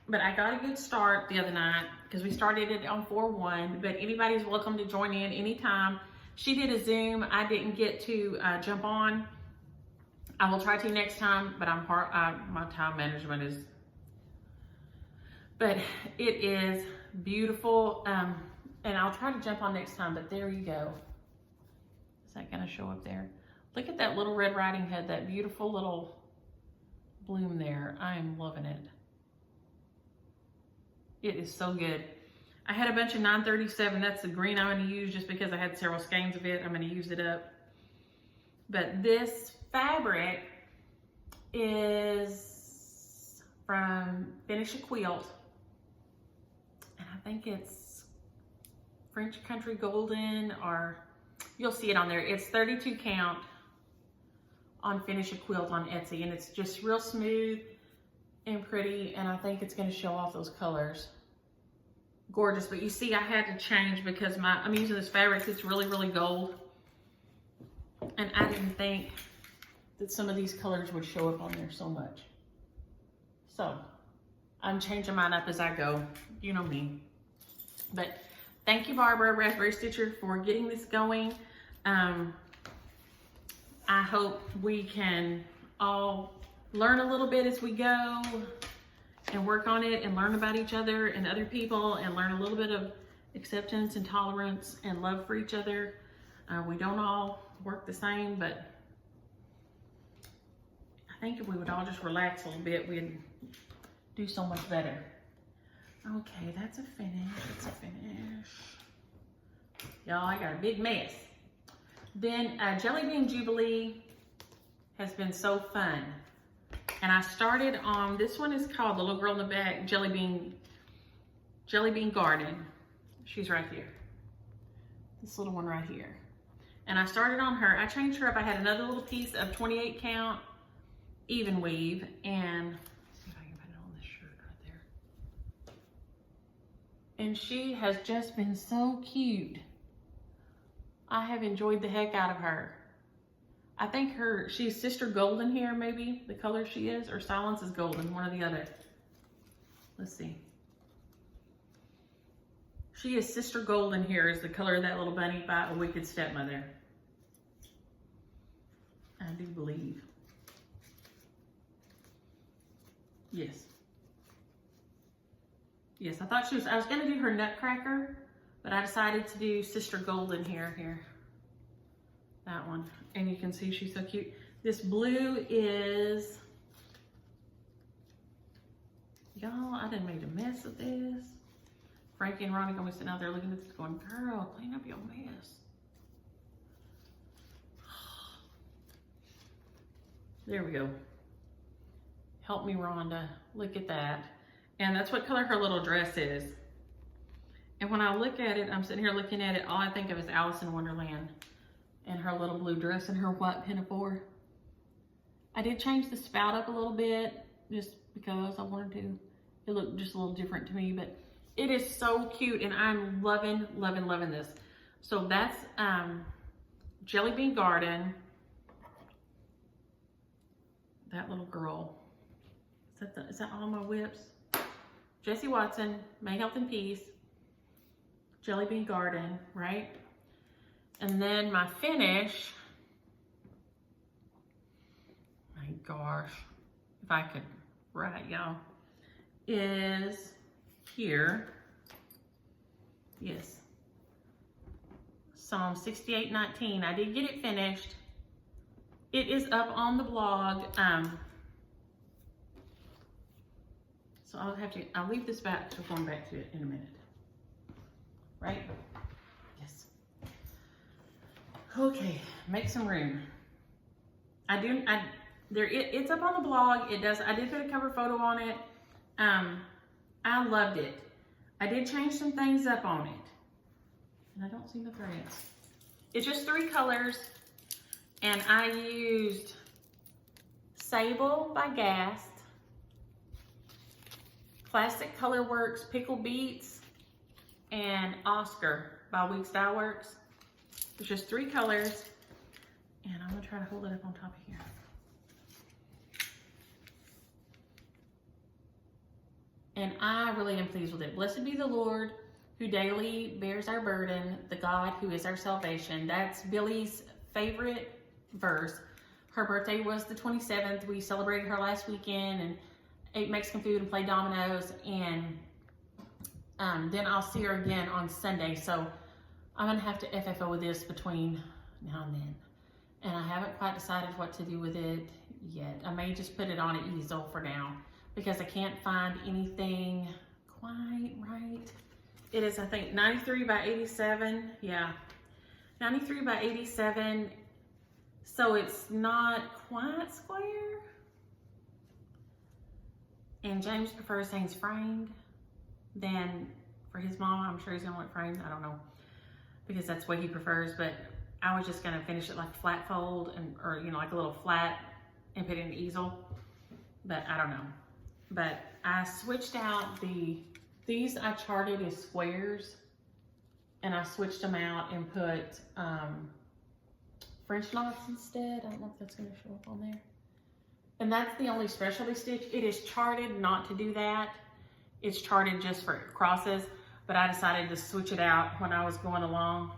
But I got a good start the other night because we started it on 4/1, but anybody's welcome to join in anytime. She did a Zoom. I didn't get to jump on. I will try to next time, but my time management is, but it is beautiful. And I'll try to jump on next time, but there you go. Is that gonna show up there? Look at that Little Red Riding Hood, that beautiful little bloom there. I am loving it. It is so good. I had a bunch of 937. That's the green I'm going to use just because I had several skeins of it. I'm going to use it up. But this fabric is from Finish a Quilt. And I think it's French Country Golden, or you'll see it on there. It's 32 count on Finish a Quilt on Etsy. And it's just real smooth and pretty. And I think it's going to show off those colors. Gorgeous, but you see I had to change because I'm using this fabric. It's really, really gold. And I didn't think that some of these colors would show up on there so much. So I'm changing mine up as I go. You know me. But thank you, Barbara, Raspberry Stitcher, for getting this going. I hope we can all learn a little bit as we go and work on it and learn about each other and other people and learn a little bit of acceptance and tolerance and love for each other. We don't all work the same, but I think if we would all just relax a little bit, we'd do so much better. Okay, that's a finish. It's a finish. Y'all, I got a big mess. Then Jelly Bean Jubilee has been so fun. And I started on, this one is called, the little girl in the back, Jelly Bean Garden. She's right here. This little one right here. And I started on her. I changed her up. I had another little piece of 28 count even weave. And let's see if I can put it on this shirt right there. And she has just been so cute. I have enjoyed the heck out of her. I think she's Sister Golden here, maybe, the color she is, or Silence is Golden, one or the other. Let's see. She is Sister Golden here, is the color of that little bunny by A Wicked Stepmother. I do believe. Yes. Yes, I was going to do her Nutcracker, but I decided to do Sister Golden here. That one. And you can see she's so cute. This blue is, y'all, I done made a mess of this. Frankie and Ronnie gonna be sitting out there looking at this going, girl, clean up your mess. There we go. Help me, Rhonda. Look at that. And that's what color her little dress is. And when I look at it, I'm sitting here looking at it, all I think of is Alice in Wonderland. And her little blue dress and her white pinafore. I did change the spout up a little bit just because I wanted to. It looked just a little different to me, but it is so cute and I'm loving, loving, loving this. So that's Jelly Bean Garden. That little girl. Is that all my whips? Jessie Watson, May Health and Peace. Jelly Bean Garden, right? And then my finish, my gosh, if I could write, y'all, is here. Yes. Psalm 68:19. I did get it finished. It is up on the blog. So I'll leave this back, so we're going back to it in a minute. Right? Yes. Okay, make some room. It's up on the blog. I did put a cover photo on it. I loved it. I did change some things up on it. And I don't see the threads. It's just 3 colors. And I used Sable by Gast, Classic Colorworks Pickle Beats, and Oscar by Weeks Dye Works. It's just 3 colors. And I'm gonna try to hold it up on top of here. And I really am pleased with it. Blessed be the Lord who daily bears our burden, the God who is our salvation. That's Billy's favorite verse. Her birthday was the 27th. We celebrated her last weekend and ate Mexican food and played dominoes. And then I'll see her again on Sunday. So I'm gonna have to FFO with this between now and then. And I haven't quite decided what to do with it yet. I may just put it on an easel for now because I can't find anything quite right. It is, I think, 93 by 87. Yeah, 93 by 87. So it's not quite square. And James prefers things framed. Then for his mom, I'm sure he's gonna want framed. I don't know, because that's what he prefers. But I was just gonna finish it like a flat fold, or you know, like a little flat, and put it in the easel. But I don't know. But I switched out these I charted as squares, and I switched them out and put French knots instead. I don't know if that's gonna show up on there. And that's the only specialty stitch. It is charted not to do that. It's charted just for crosses, but I decided to switch it out when I was going along.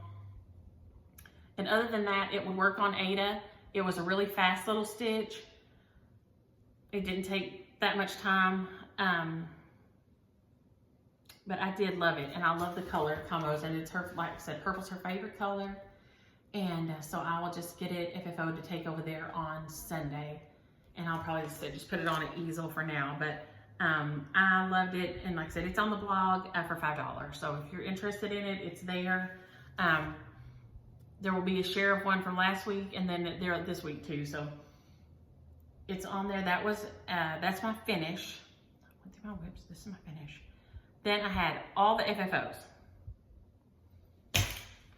And other than that, it would work on Ada. It was a really fast little stitch. It didn't take that much time, but I did love it, and I love the color combos, and it's her, like I said, purple's her favorite color, and so I will just get it FFO to take over there on Sunday, and I'll probably just put it on an easel for now. But I loved it, and like I said, it's on the blog for $5, so if you're interested in it, it's there. There will be a share of one from last week, and then there this week too, so it's on there. That was, that's my finish. I went through my whips, this is my finish. Then I had all the FFOs.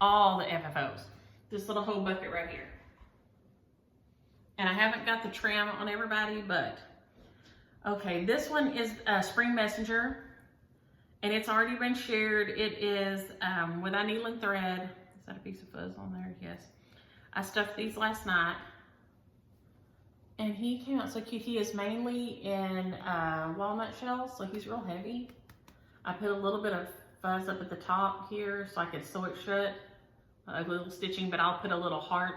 All the FFOs. This little whole bucket right here. And I haven't got the trim on everybody, but okay, this one is Spring Messenger, and it's already been shared. It is with Niecielynn thread. Is that a piece of fuzz on there? Yes. I stuffed these last night. And he came out so cute. He is mainly in walnut shells, so he's real heavy. I put a little bit of fuzz up at the top here so I could sew it shut, a little stitching, but I'll put a little heart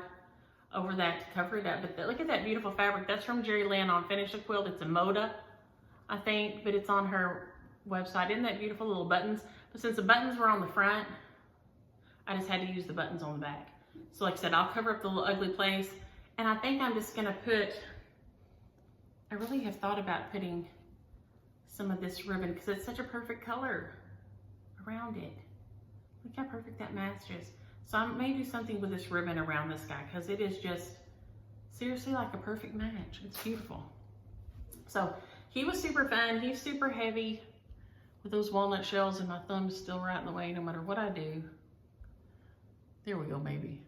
over that to cover it up. But look at that beautiful fabric. That's from Niecielynn on Finish the Quilt. It's a Moda, I think, but it's on her website. Isn't that beautiful? Little buttons. But since the buttons were on the front, I just had to use the buttons on the back. So like I said, I'll cover up the little ugly place. And I think I'm just gonna put, I really have thought about putting some of this ribbon because it's such a perfect color around it. Look how perfect that matches. So I may do something with this ribbon around this guy because it is just seriously like a perfect match. It's beautiful. So he was super fun. He's super heavy with those walnut shells, and my thumb's still right in the way no matter what I do. There we go, maybe.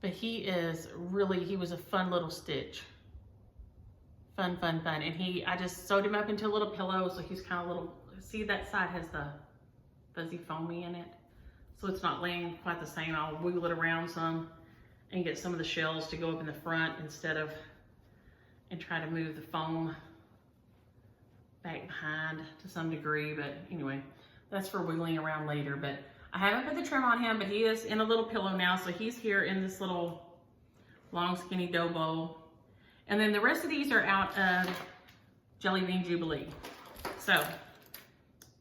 But he was a fun little stitch. Fun, fun, fun. And I just sewed him up into a little pillow, so he's kind of little, see that side has the fuzzy foamy in it. So it's not laying quite the same. I'll wiggle it around some and get some of the shells to go up in the front and try to move the foam back behind to some degree. But anyway, that's for wiggling around later. But I haven't put the trim on him, but he is in a little pillow now. So he's here in this little long skinny dough bowl. And then the rest of these are out of Jelly Bean Jubilee. So,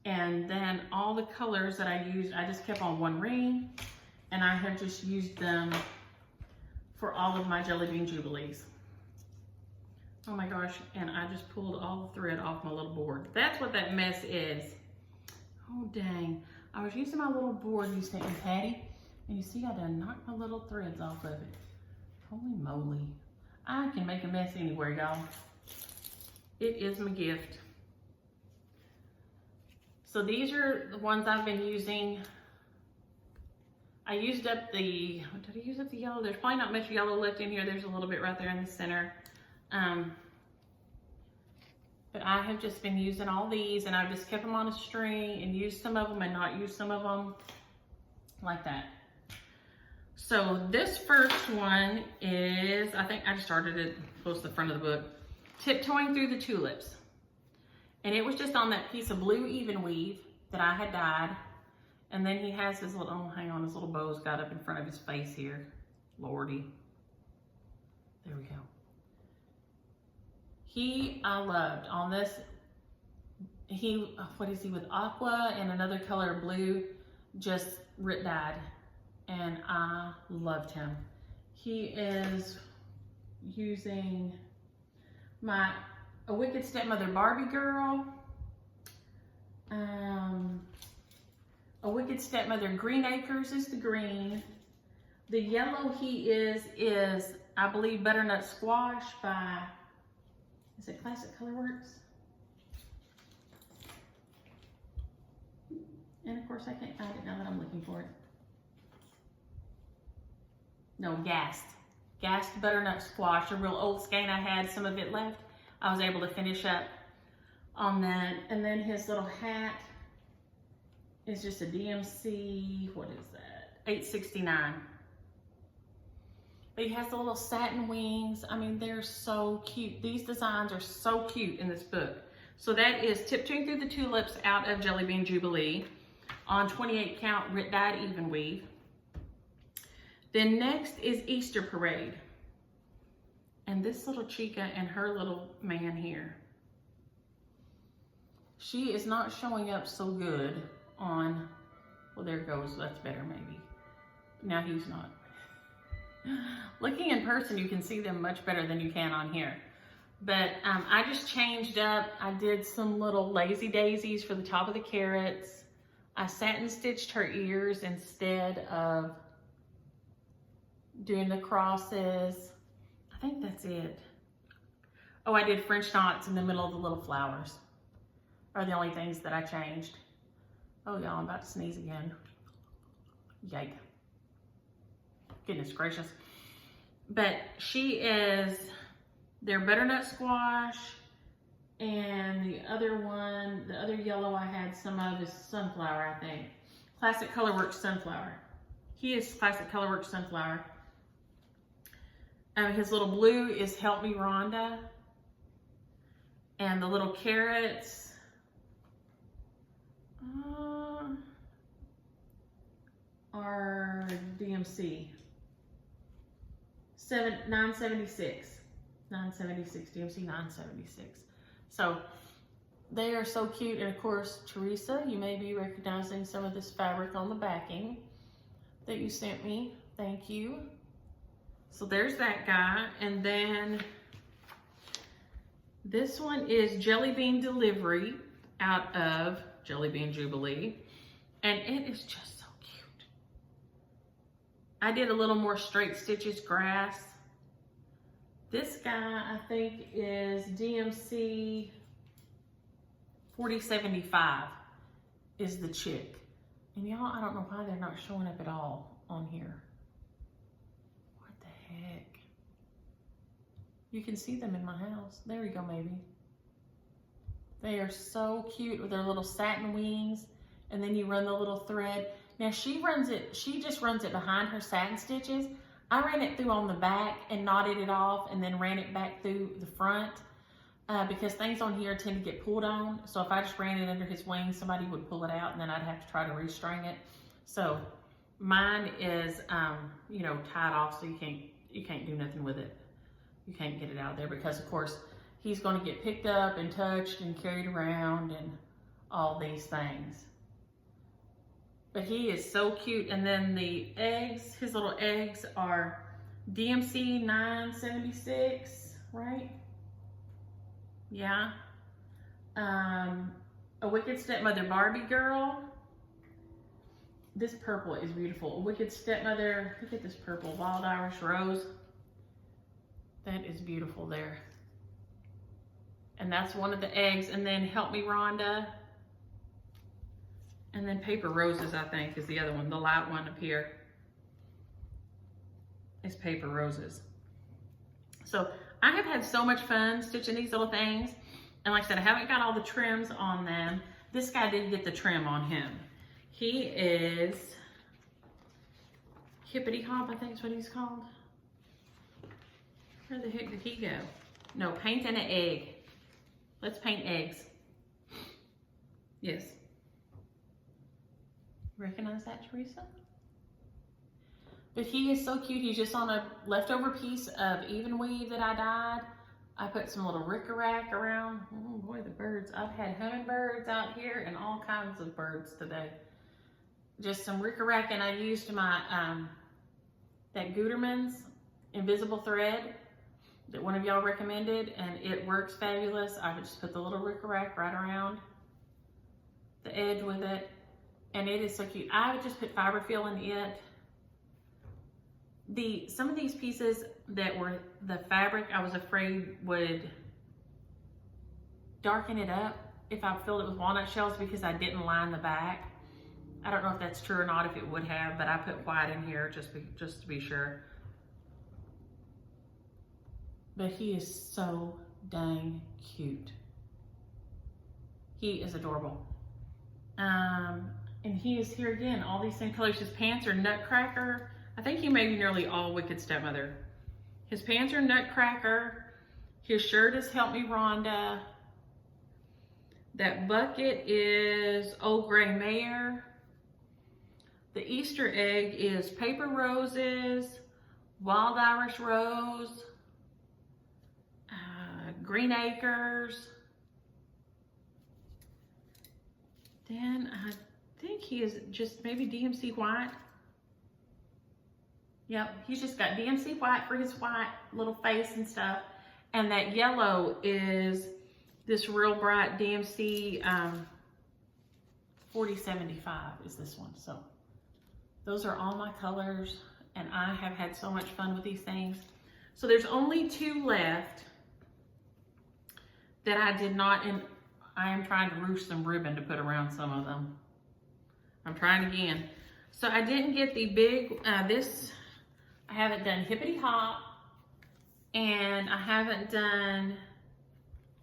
and then all the colors that I used, I just kept on one ring, and I have just used them for all of my Jelly Bean Jubilees. Oh my gosh, and I just pulled all the thread off my little board. That's what that mess is. Oh dang. I was using my little board you sent me, Patty, and you see I done knocked my little threads off of it. Holy moly. I can make a mess anywhere, y'all. It is my gift. So these are the ones I've been using. I used up the, did I use up the yellow? There's probably not much yellow left in here. There's a little bit right there in the center. But I have just been using all these, and I've just kept them on a string and used some of them and not used some of them, like that. So this first one is, I think I just started it close to the front of the book, Tiptoeing Through the Tulips. And it was just on that piece of blue even weave that I had dyed. And then he has his little, oh, hang on, his little bow's got up in front of his face here. Lordy. There we go. I loved on this, what is he, with aqua and another color blue, just dyed. And I loved him. He is using a Wicked Stepmother Barbie girl, a Wicked Stepmother Green Acres is the green. The yellow he is I believe Butternut Squash by, is it Classic Colorworks? And of course I can't find it now that I'm looking for it. No, Gassed Butternut Squash, a real old skein I had, some of it left. I was able to finish up on that. And then his little hat is just a DMC, what is that? 869. But he has the little satin wings. I mean, they're so cute. These designs are so cute in this book. So that is Tiptoeing Through the Tulips out of Jelly Bean Jubilee on 28 count dyed even weave. Then next is Easter Parade. And this little chica and her little man here. She is not showing up so good on, well, there it goes, that's better maybe. Now he's not. Looking in person, you can see them much better than you can on here. But I just changed up. I did some little lazy daisies for the top of the carrots. I satin stitched her ears instead of doing the crosses. I think that's it. Oh, I did French knots in the middle of the little flowers. Are the only things that I changed. Oh y'all, I'm about to sneeze again. Yike. Goodness gracious. But she is their Butternut Squash, and the other one, the other yellow I had some of is Sunflower, I think. Classic Colorworks Sunflower. He is Classic Colorworks Sunflower. His little blue is Help Me Rhonda. And the little carrots are DMC. 976. 976, DMC 976. So they are so cute. And of course, Teresa, you may be recognizing some of this fabric on the backing that you sent me. Thank you. So there's that guy. And then this one is Jelly Bean Delivery out of Jelly Bean Jubilee. And it is just so cute. I did a little more straight stitches grass. This guy, I think, is DMC 4075 is the chick. And y'all, I don't know why they're not showing up at all on here. What the heck? You can see them in my house. There we go, maybe. They are so cute with their little satin wings. And then you run the little thread. Now she just runs it behind her satin stitches. I ran it through on the back and knotted it off and then ran it back through the front because things on here tend to get pulled on. So if I just ran it under his wings, somebody would pull it out and then I'd have to try to restring it. So mine is, you know, tied off so you can't do nothing with it. You can't get it out there because of course he's going to get picked up and touched and carried around and all these things. But he is so cute. And then the eggs, his little eggs are DMC 976, right? Yeah. A Wicked Stepmother Barbie girl. This purple is beautiful. A Wicked Stepmother, look at this purple, Wild Irish Rose. That is beautiful there. And that's one of the eggs. And then Help Me Rhonda. And then Paper Roses, I think, is the other one. The light one up here is Paper Roses. So I have had so much fun stitching these little things. And like I said, I haven't got all the trims on them. This guy did get the trim on him. He is Hippity Hop, I think is what he's called. Where the heck did he go? No, paint and an egg. Let's paint eggs. Yes. Recognize that, Teresa? But he is so cute. He's just on a leftover piece of even weave that I dyed. I put some little rickrack around. Oh boy, the birds. I've had hummingbirds out here and all kinds of birds today. Just some rickrack, and I used my, that Guterman's invisible thread that one of y'all recommended, and it works fabulous. I just put the little rickrack right around the edge with it, and it is so cute. I would just put fiberfill in it. Some of these pieces that were the fabric, I was afraid would darken it up if I filled it with walnut shells because I didn't line the back. I don't know if that's true or not, if it would have, but I put white in here just to be sure. But he is so dang cute. He is adorable. And he is here again, all these same colors. His pants are Nutcracker. I think he may be nearly all Wicked Stepmother. His pants are Nutcracker. His shirt is Help Me Rhonda. That bucket is Old Gray Mare. The Easter egg is Paper Roses, Wild Irish Rose, Green Acres. Then I think he is just maybe DMC White. Yep, he's just got DMC White for his white little face and stuff. And that yellow is this real bright DMC 4075 is this one. So those are all my colors, and I have had so much fun with these things. So there's only 2 left that I did not, and I am trying to ruche some ribbon to put around some of them. I'm trying again. So I didn't get the big, I haven't done Hippity Hop, and I haven't done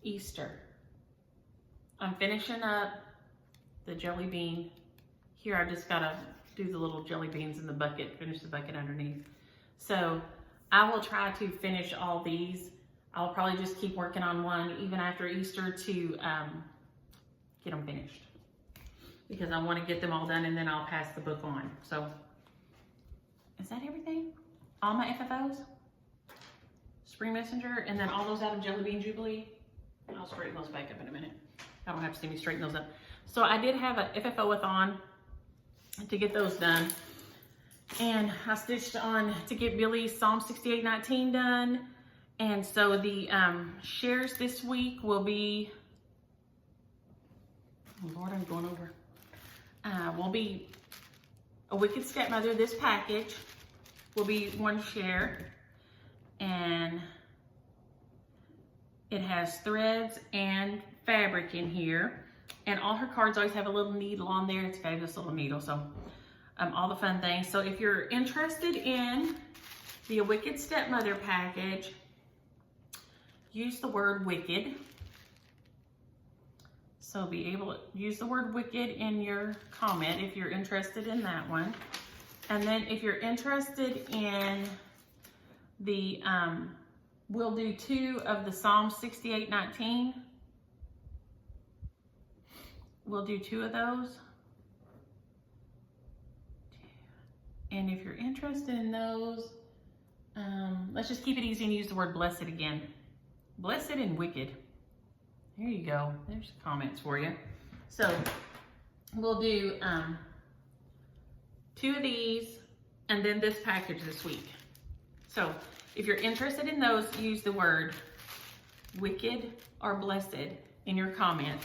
Easter. I'm finishing up the jelly bean. Here I just gotta do the little jelly beans in the bucket, finish the bucket underneath. So I will try to finish all these. I'll probably just keep working on one even after Easter to get them finished, because I want to get them all done and then I'll pass the book on. So is that everything? All my FFOs, Spring Messenger, and then all those out of Jelly Bean Jubilee. I'll straighten those back up in a minute. I don't have to see me straighten those up. So I did have an FFO-a-thon to get those done. And I stitched on to get Billy's Psalm 68:19 done. And so the shares this week will be, oh Lord, I'm going over. Will be a Wicked Stepmother. This package will be 1 share, and it has threads and fabric in here, and all her cards always have a little needle on there. It's a fabulous little needle. So all the fun things. So if you're interested in the Wicked Stepmother package, use the word wicked. So be able to use the word wicked in your comment if you're interested in that one. And then if you're interested in the, we'll do 2 of the Psalm 68:19. We'll do 2 of those. And if you're interested in those, let's just keep it easy and use the word blessed again. Blessed and wicked. There you go. There's comments for you. So we'll do 2 of these and then this package this week. So if you're interested in those, use the word wicked or blessed in your comment.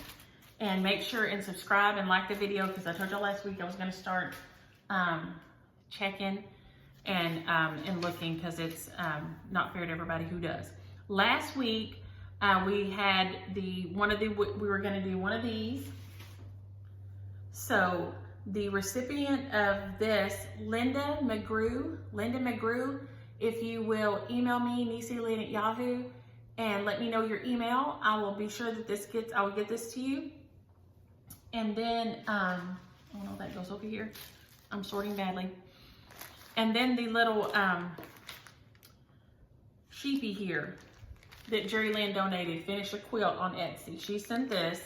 And make sure and subscribe and like the video, because I told y'all last week I was going to start checking and looking, because it's not fair to everybody who does. Last week we had we were going to do one of these. So the recipient of this, Linda McGrew, if you will email me, Niecielynn at Yahoo, and let me know your email, I will be sure that I will get this to you. And then, oh no, that goes over here. I'm sorting badly. And then the little sheepy here that Jerry Lynn donated, Finish a Quilt on Etsy. She sent this.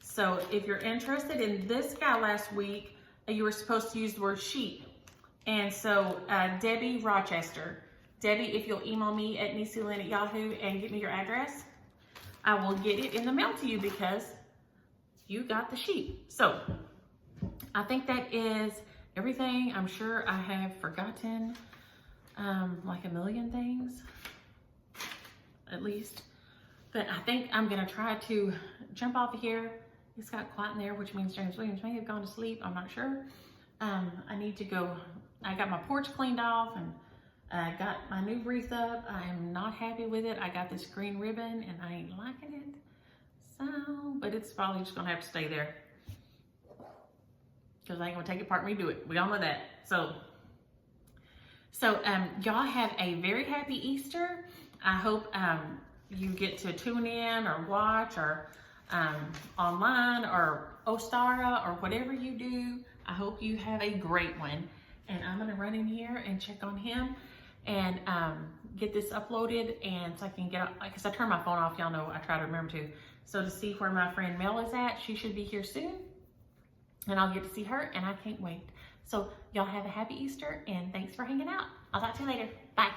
So if you're interested in this guy last week, you were supposed to use the word sheep. And so Debbie Rochester, Debbie, if you'll email me at Niecielynn at Yahoo and get me your address, I will get it in the mail to you because you got the sheep. So I think that is everything. I'm sure I have forgotten like a million things, at least. But I think I'm gonna try to jump off of here. It's got quiet in there, which means James Williams may have gone to sleep. I'm not sure. I need to go. I got my porch cleaned off and I got my new wreath up. I am not happy with it. I got this green ribbon and I ain't liking it. So, but it's probably just gonna have to stay there because I ain't gonna take it apart and redo it. We all know that. So y'all have a very happy Easter. I hope you get to tune in or watch or online or Ostara or whatever you do. I hope you have a great one. And I'm gonna run in here and check on him and get this uploaded, and so I can get, because I turned my phone off, y'all know I try to remember to. So to see where my friend Mel is at, she should be here soon. And I'll get to see her, and I can't wait. So y'all have a happy Easter, and thanks for hanging out. I'll talk to you later. Bye.